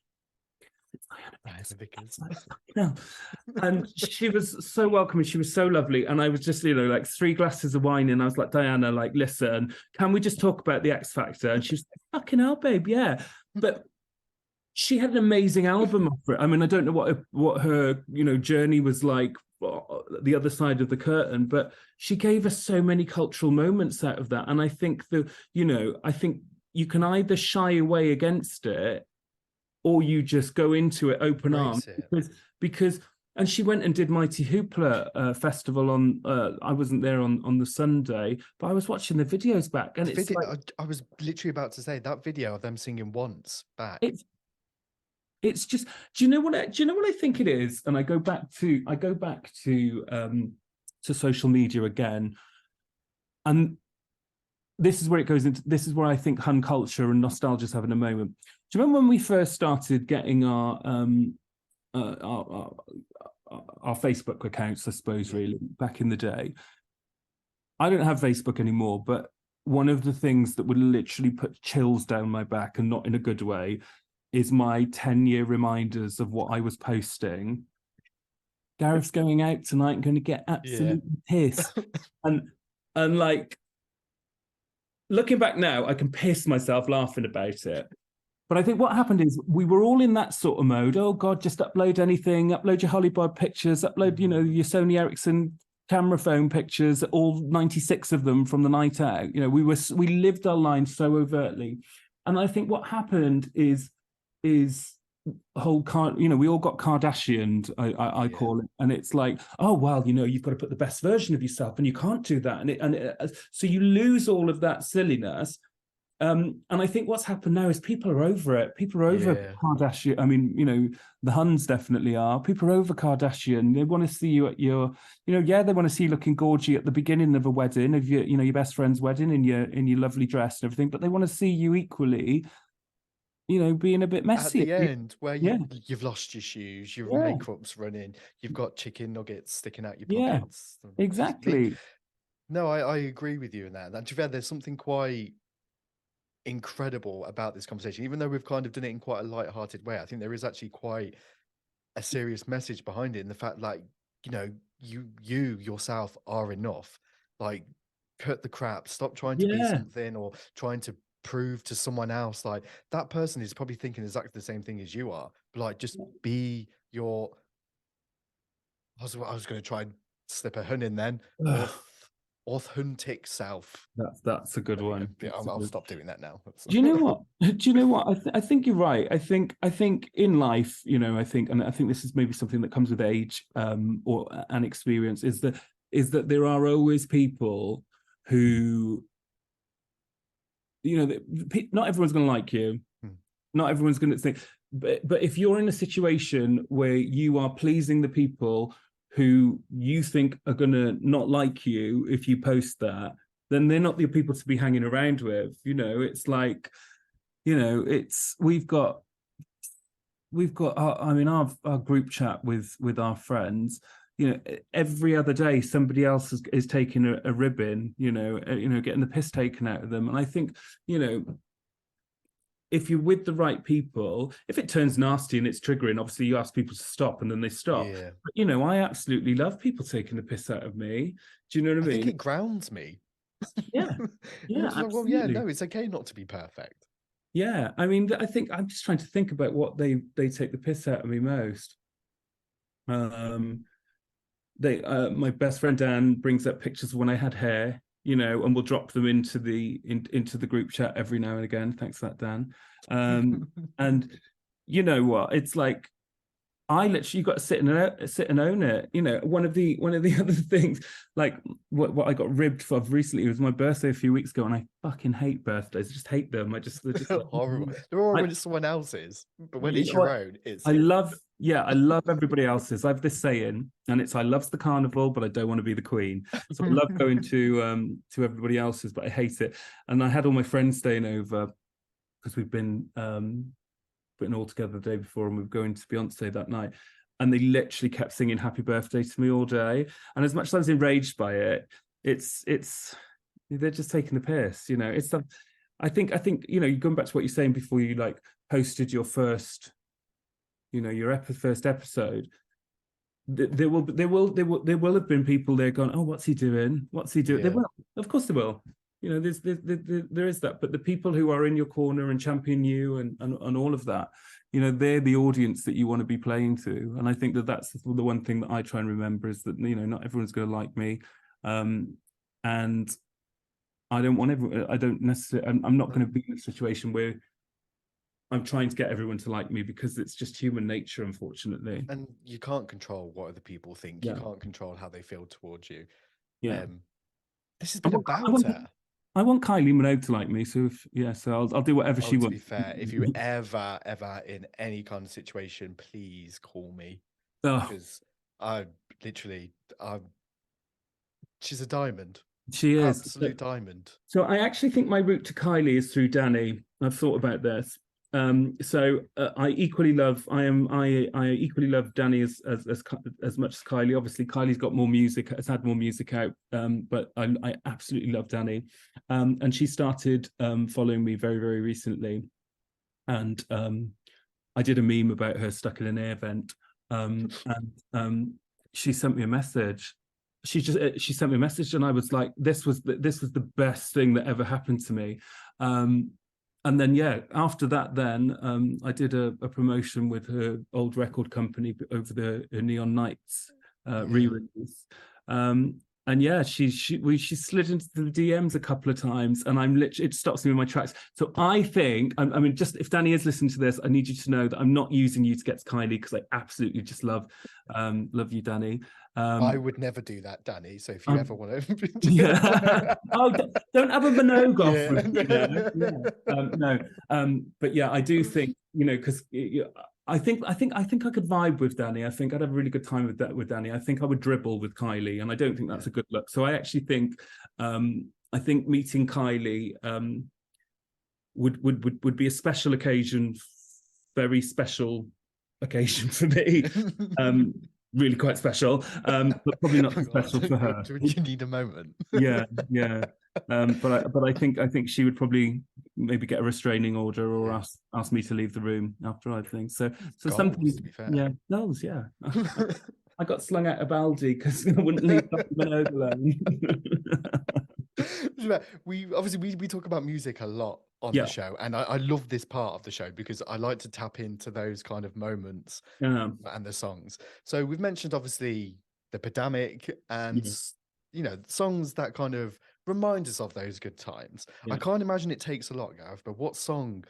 and she was so welcoming, she was so lovely, and I was just, like 3 glasses of wine in, I was like, Diana, like, listen, can we just talk about the X Factor? And she was like, fucking hell, babe, yeah. But she had an amazing album offer it. I mean, I don't know what her journey was like, the other side of the curtain, but she gave us so many cultural moments out of that. And I think I think you can either shy away against it, or you just go into it open arms, because and she went and did Mighty Hoopla Festival on I wasn't there on the Sunday, but I was watching the videos back, and I was literally about to say that video of them singing Once back. It's just, do you know what I think it is? And I go back to social media again, and this is where it goes into. This is where I think Hun culture and nostalgia's having a moment. Do you remember when we first started getting our Facebook accounts, I suppose, really, back in the day? I don't have Facebook anymore, but one of the things that would literally put chills down my back, and not in a good way, is my 10-year reminders of what I was posting. Gareth's going out tonight and going to get absolutely pissed. And like, looking back now, I can piss myself laughing about it. But I think what happened is we were all in that sort of mode. Oh God, just upload anything, upload your Holibob pictures, upload, your Sony Ericsson camera phone pictures, all 96 of them from the night out. We lived our lives so overtly. And I think what happened is whole we all got Kardashianed, I call it, and it's like, oh well, you've got to put the best version of yourself, and you can't do that, and so you lose all of that silliness. And I think what's happened now is people are over it. People are over Kardashian. I mean, the Huns definitely are. People are over Kardashian. They want to see you at your, they want to see you looking gorgy at the beginning of a wedding, of your best friend's wedding, in your lovely dress and everything, but they want to see you equally, being a bit messy at the end, where you've lost your shoes, your makeup's running, you've got chicken nuggets sticking out your pockets. Exactly. No, I agree with you in that. And to be fair, there's something quite incredible about this conversation, even though we've kind of done it in quite a light-hearted way. I think there is actually quite a serious message behind it, in the fact, like, you yourself are enough. Like, cut the crap, stop trying to be something, or trying to prove to someone else. Like, that person is probably thinking exactly the same thing as you are, but like, just be your I was going to try and slip a hun in then, authentic self. That's a good one. I'll stop doing that now. Do you know what? I think you're right. I think in life, I think this is maybe something that comes with age, or an experience, is that there are always people who, not everyone's going to like you. Not everyone's going to think, but if you're in a situation where you are pleasing the people who you think are going to not like you if you post that, then they're not the people to be hanging around with. It's like, we've got our group chat with our friends. Every other day somebody else is taking a ribbon, getting the piss taken out of them. And I think, if you're with the right people, if it turns nasty and it's triggering, obviously you ask people to stop and then they stop. But, I absolutely love people taking the piss out of me. Do you know what I mean? I think it grounds me. Yeah. Like, well, no, it's okay not to be perfect. Yeah. I mean, I think I'm just trying to think about what they take the piss out of me most. My best friend Dan brings up pictures of when I had hair, and we'll drop them into the group chat every now and again. Thanks for that, Dan. And you know what? It's like, I literally got to sit and own it. You know, one of the other things, like what I got ribbed for recently, was my birthday a few weeks ago, and I fucking hate birthdays. I just hate them. They're just Horrible. They're all right I, when it's someone else's, but when you it's know your what? own, it's I love everybody else's. I have this saying, and it's I loves the carnival, but I don't want to be the queen. So I love going to everybody else's, but I hate it. And I had all my friends staying over because we've been putting all together the day before, and we were going to Beyonce that night. And they literally kept singing "Happy Birthday" to me all day. And as much as I was enraged by it, it's they're just taking the piss. You know, it's the I think you know, going back to what you're saying before, you like posted your first, you know, your first episode. There will have been people there going, oh, what's he doing? What's he doing? Yeah. They will, of course, they will. You know, there is that, but the people who are in your corner and champion you and all of that, you know, they're the audience that you want to be playing to. And I think that that's the one thing that I try and remember, is that, you know, not everyone's going to like me, and I don't want everyone. I don't necessarily. I'm not going to be in a situation where I'm trying to get everyone to like me, because it's just human nature, unfortunately. And you can't control what other people think. You Yeah, can't control how they feel towards you. yeah. This has I been want, I about want, her. I want Kylie Minogue to like me. So I'll do whatever Oh, she to be wants. fair, if you ever in any kind of situation, please call me, Oh, because I literally, I she's a diamond, she is. absolute diamond. So I actually think my route to Kylie is through Danny. I've thought about this. I equally love. I equally love Danny as much as Kylie. Obviously, Kylie's got more music, has had more music out. But I absolutely love Danny. And she started following me very, very recently. And I did a meme about her stuck in an air vent. And she sent me a message. She sent me a message, and I was like, this was the best thing that ever happened to me. And then after that, then I did a promotion with her old record company over the Neon Nights re-release. And she slid into the DMs a couple of times, and it stops me in my tracks. So I think, I mean, just if Danny is listening to this, I need you to know that I'm not using you to get to Kylie, because I absolutely just love you, Danny. I would never do that, Danny. So if you ever want to, yeah. Oh, don't have a Minogue yeah. No. But yeah, I do think, you know, because I think I could vibe with Danny. I think I'd have a really good time with Danny. I think I would dribble with Kylie, and I don't think that's a good look. So I actually think meeting Kylie would be a special occasion, very special occasion for me. Really quite special, but probably not special for her. Do you need a moment? Yeah. But I think she would probably maybe get a restraining order, or ask me to leave the room after I think. So goals, something, to be fair. yeah, goals, yeah. I got slung out of Aldi because I wouldn't leave Minogue alone. we talk about music a lot on the show, and I love this part of the show because I like to tap into those kind of moments and the songs. So we've mentioned obviously the pandemic and you know, songs that kind of remind us of those good times. I can't imagine it takes a lot, Gareth, but what song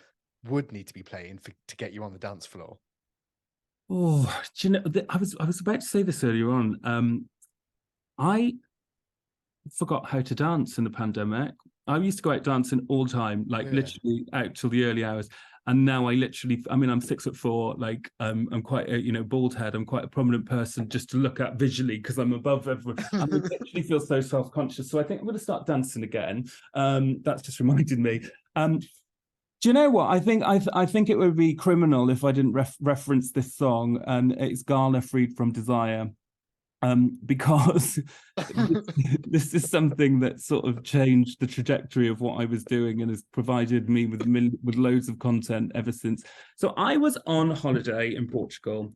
would need to be playing to get you on the dance floor? Oh, do you know, I was about to say this earlier on. I forgot how to dance in the pandemic. I used to go out dancing all the time, like literally out till the early hours. And now I'm 6'4", like I'm quite a, you know, bald head. I'm quite a prominent person just to look at visually because I'm above everyone. I literally feel so self-conscious. So I think I'm going to start dancing again. That's just reminded me. Do you know what? I think it would be criminal if I didn't reference this song, and it's Garner, Freed from Desire. Because this is something that sort of changed the trajectory of what I was doing and has provided me with loads of content ever since. So I was on holiday in Portugal.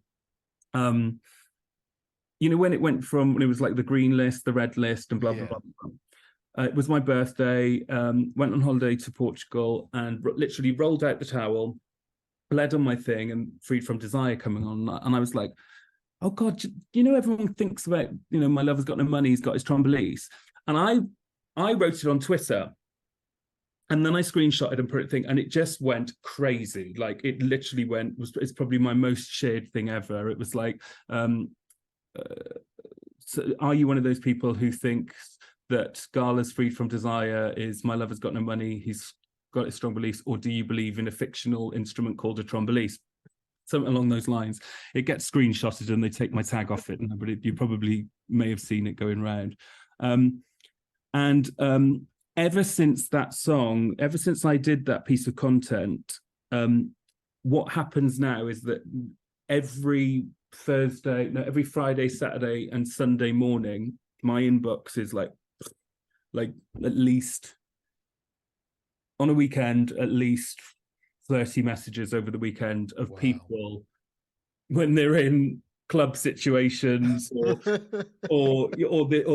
You know, when it was like the green list, the red list, and blah blah blah. It was my birthday. Went on holiday to Portugal and literally rolled out the towel, bled on my thing, and Freed from Desire coming on, and I was like, oh God, you know, everyone thinks about, you know, my lover's got no money, he's got his Trombolese. And I wrote it on Twitter. And then I screenshotted and put it thing, and it just went crazy. Like it literally it's probably my most shared thing ever. It was like, so are you one of those people who think that Gala's Freed from Desire is my lover's got no money, he's got his strong beliefs, or do you believe in a fictional instrument called a trombolice? Something along those lines. It gets screenshotted and they take my tag off it, but you probably may have seen it going around. Ever since that song, ever since I did that piece of content, what happens now is that every Friday, Saturday, and Sunday morning, my inbox is like at least on a weekend, at least 30 messages over the weekend of people when they're in club situations or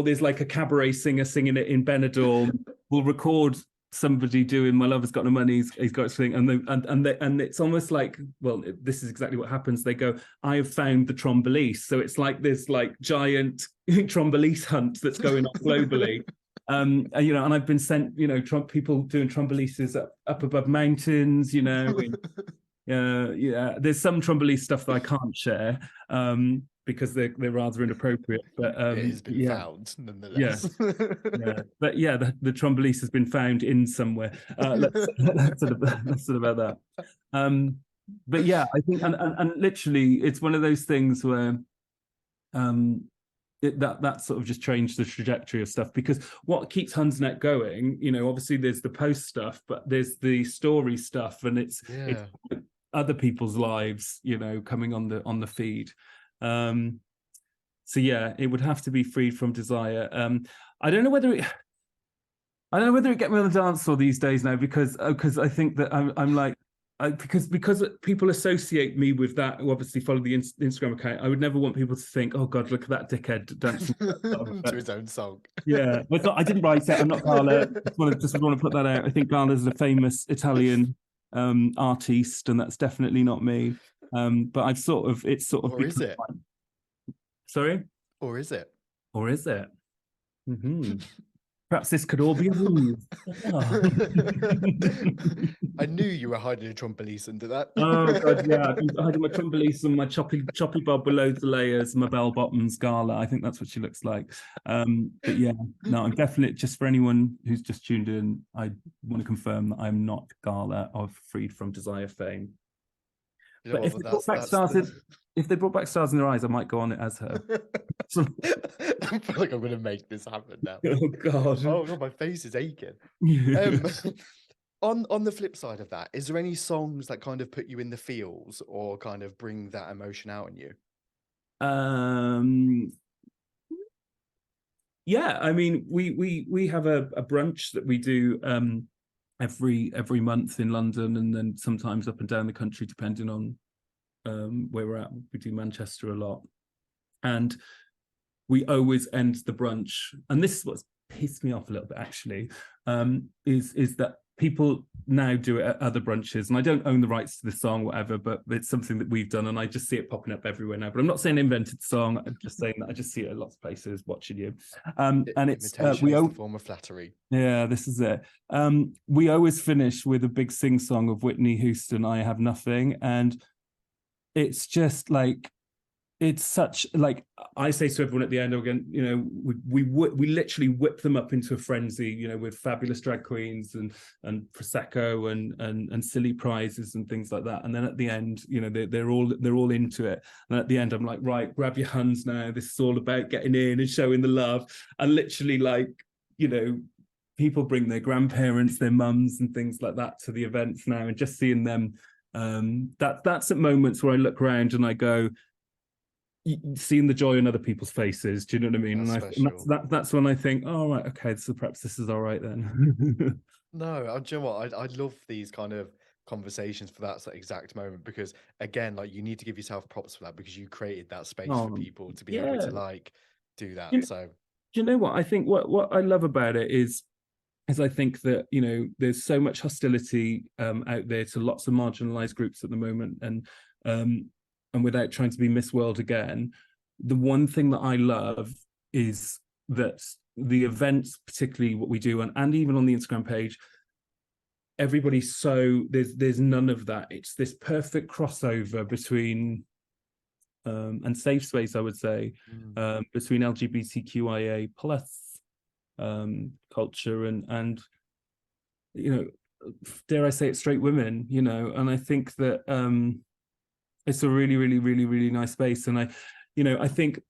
there's like a cabaret singer singing it in Benidorm. We'll record somebody doing My Lover's Got No Money, he's got his thing, and it's almost like, well, this is exactly what happens. They go, I have found the trombolice. So it's like this like giant trombolice hunt that's going on globally. And I've been sent, people doing trombolices up above mountains, there's some trombolice stuff that I can't share because they're rather inappropriate, but it has been found nonetheless. But the trombolice has been found in somewhere. That's sort of about that. But yeah, I think and literally it's one of those things where that sort of just changed the trajectory of stuff, because what keeps Hunsnet going, obviously there's the post stuff, but there's the story stuff, and it's other people's lives, coming on the feed. So yeah, it would have to be Freed from Desire. I don't know whether it get me on the dance floor these days now, because I think that I'm like, because people associate me with that, who obviously follow the Instagram account. I would never want people to think, oh God, look at that dickhead dancing to his own song. Yeah, but I didn't write it. I'm not Gala. Just want to put that out. I think Gala's a famous Italian artiste, and that's definitely not me. But it's sort of. Or is it? Sorry. Or is it? Or is it? Mm-hmm. Perhaps this could all be a move. I knew you were hiding a trombolice under that. Oh God, yeah, I've been hiding my trombolice and my choppy bob with loads of layers, my bell bottoms, Gala. I think that's what she looks like. But yeah, no, I'm definitely, just for anyone who's just tuned in, I want to confirm that I'm not Gala of Freed from Desire fame. But if they brought back stars in their eyes, I might go on it as her. I feel like I'm going to make this happen now. Oh God! Oh God, my face is aching. On the flip side of that, is there any songs that kind of put you in the feels or kind of bring that emotion out in you? Yeah, I mean, we have a brunch that we do every month in London, and then sometimes up and down the country, depending on where we're at. We do Manchester a lot, and we always end the brunch. And this is what's pissed me off a little bit, actually, is that people now do it at other brunches, and I don't own the rights to the song, whatever, but it's something that we've done, and I just see it popping up everywhere now. But I'm not saying I invented the song. I'm just saying that I just see it at lots of places watching you. And it's the form of flattery. Yeah, this is it. We always finish with a big sing song of Whitney Houston, "I Have Nothing," and it's just like, it's such, like, I say to everyone at the end, again, we literally whip them up into a frenzy, with fabulous drag queens and prosecco and silly prizes and things like that. And then at the end, they're all into it. And at the end, I'm like, right, grab your Huns now. This is all about getting in and showing the love. And literally, like, people bring their grandparents, their mums, and things like that to the events now, and just seeing them. That's at moments where I look around and I go, seeing the joy in other people's faces. Do you know what I mean? That's when I think, oh right, okay, so perhaps this is all right then. No, do you know what? I love these kind of conversations for that exact moment, because again, like, you need to give yourself props for that, because you created that space for people to be able to like do that. So do you know what? I think what I love about it is I think that, there's so much hostility out there to lots of marginalized groups at the moment, and without trying to be Miss World again, the one thing that I love is that the events, particularly what we do, and even on the Instagram page, everybody's there's none of that. It's this perfect crossover between and safe space, I would say, between LGBTQIA plus culture and dare I say it, straight women, and I think that it's a really, really, really, really nice space. And I think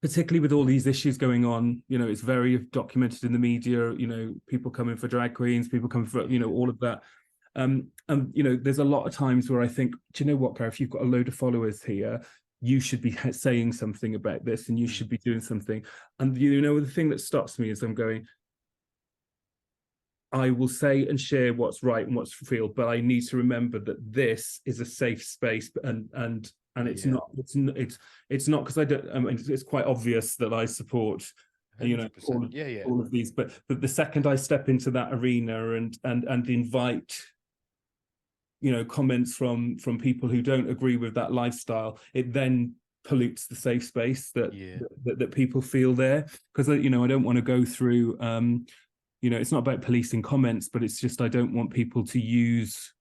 particularly with all these issues going on, it's very documented in the media, people coming for drag queens, people coming for, all of that. And there's a lot of times where I think, do you know what, Gareth, you've got a load of followers here. You should be saying something about this, and you should be doing something. And the thing that stops me is I'm going, I will say and share what's right and what's real, but I need to remember that this is a safe space, and it's not because I don't. I mean, it's quite obvious that I support, all of these, but the second I step into that arena and invite, comments from people who don't agree with that lifestyle, it then pollutes the safe space that people feel there. Because I don't want to go through. It's not about policing comments, but it's just I don't want people to use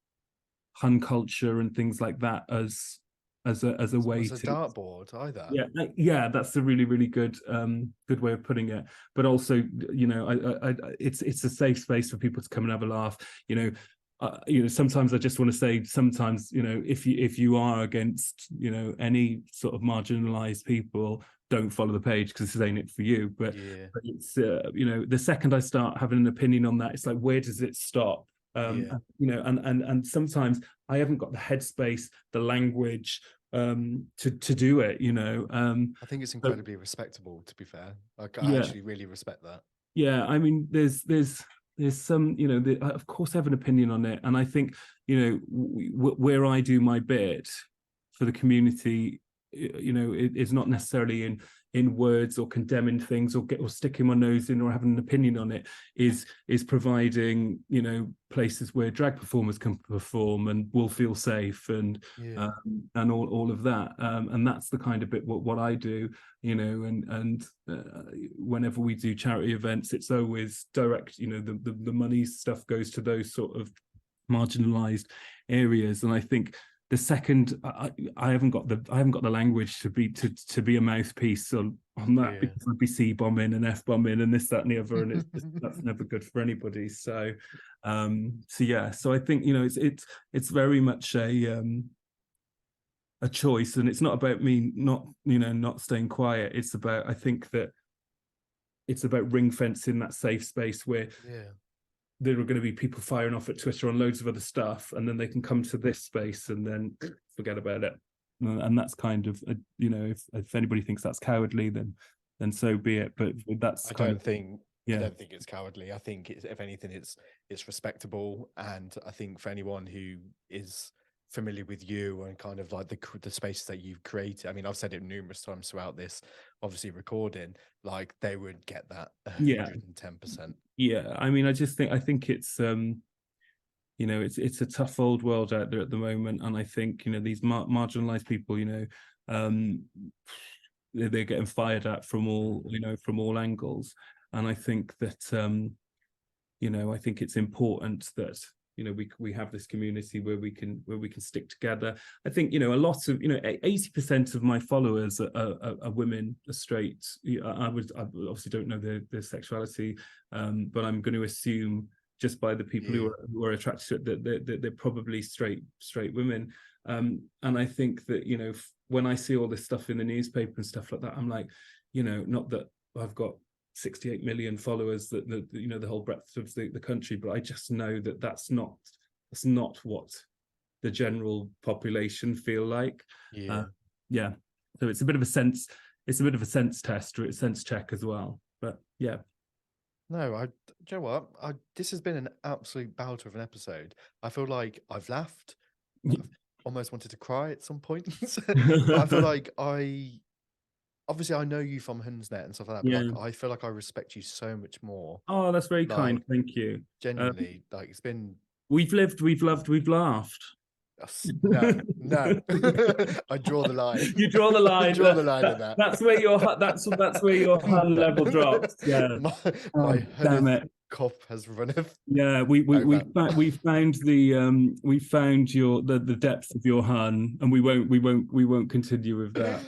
Hun culture and things like that as a way to dartboard either. Yeah, that's a really, really good way of putting it. But also, it's a safe space for people to come and have a laugh. Sometimes I just want to say, sometimes, if you are against, any sort of marginalized people, don't follow the page, because this ain't it for you. But it's, the second I start having an opinion on that, it's like, where does it stop? And sometimes I haven't got the headspace, the language to do it. I think it's incredibly respectable, to be fair. Like, I actually really respect that. Yeah, I mean, there's some, of course I have an opinion on it, and I think, where I do my bit for the community, it's not necessarily in words or condemning things or sticking my nose in or having an opinion on it, is providing, places where drag performers can perform and will feel safe and all of that. And that's the kind of bit what I do, and whenever we do charity events, it's always direct, the money stuff goes to those sort of marginalized areas. And I think the second I haven't got the language to be a mouthpiece on that, because I'd be C bombing and F bombing and this, that, and the other, and that's never good for anybody. So I think it's very much a choice, and it's not about me not staying quiet. It's about, I think that it's about ring fencing that safe space where there are going to be people firing off at Twitter on loads of other stuff, and then they can come to this space and then forget about it. And that's kind of, if anybody thinks that's cowardly, then so be it. But that's I don't think it's cowardly. I think if anything, it's respectable. And I think for anyone who is familiar with you and kind of like the spaces that you've created, I mean, I've said it numerous times throughout this, obviously recording, like, they would get that 110%. Yeah, I mean, I think it's it's a tough old world out there at the moment, and I think these marginalized people, they're getting fired at from all angles. And I think that I think it's important that we have this community where we can stick together. I think a lot of 80% of my followers are women, are straight. I obviously don't know their sexuality, but I'm going to assume, just by the people who are attracted to it, that they're probably straight women. And I think that when I see all this stuff in the newspaper and stuff like that, I'm like, not that I've got 68 million followers, that the whole breadth of the country, but I just know that that's not what the general population feel like. So it's a bit of a sense test, or a sense check as well. But yeah. No, do you know what? This has been an absolute belter of an episode. I feel like I've laughed. I've almost wanted to cry at some point. I feel like obviously I know you from Hunsnet and stuff like that, but like, I feel like I respect you so much more. Oh, that's very kind. Thank you. Genuinely, like, it's been. We've lived, we've loved, we've laughed. No. I draw the line. You draw the line. Draw the line in that. That's where your Hun level drops. Yeah. My damn it. Cop has runneth Yeah, we over. we found the depth of your Hun, and we won't continue with that.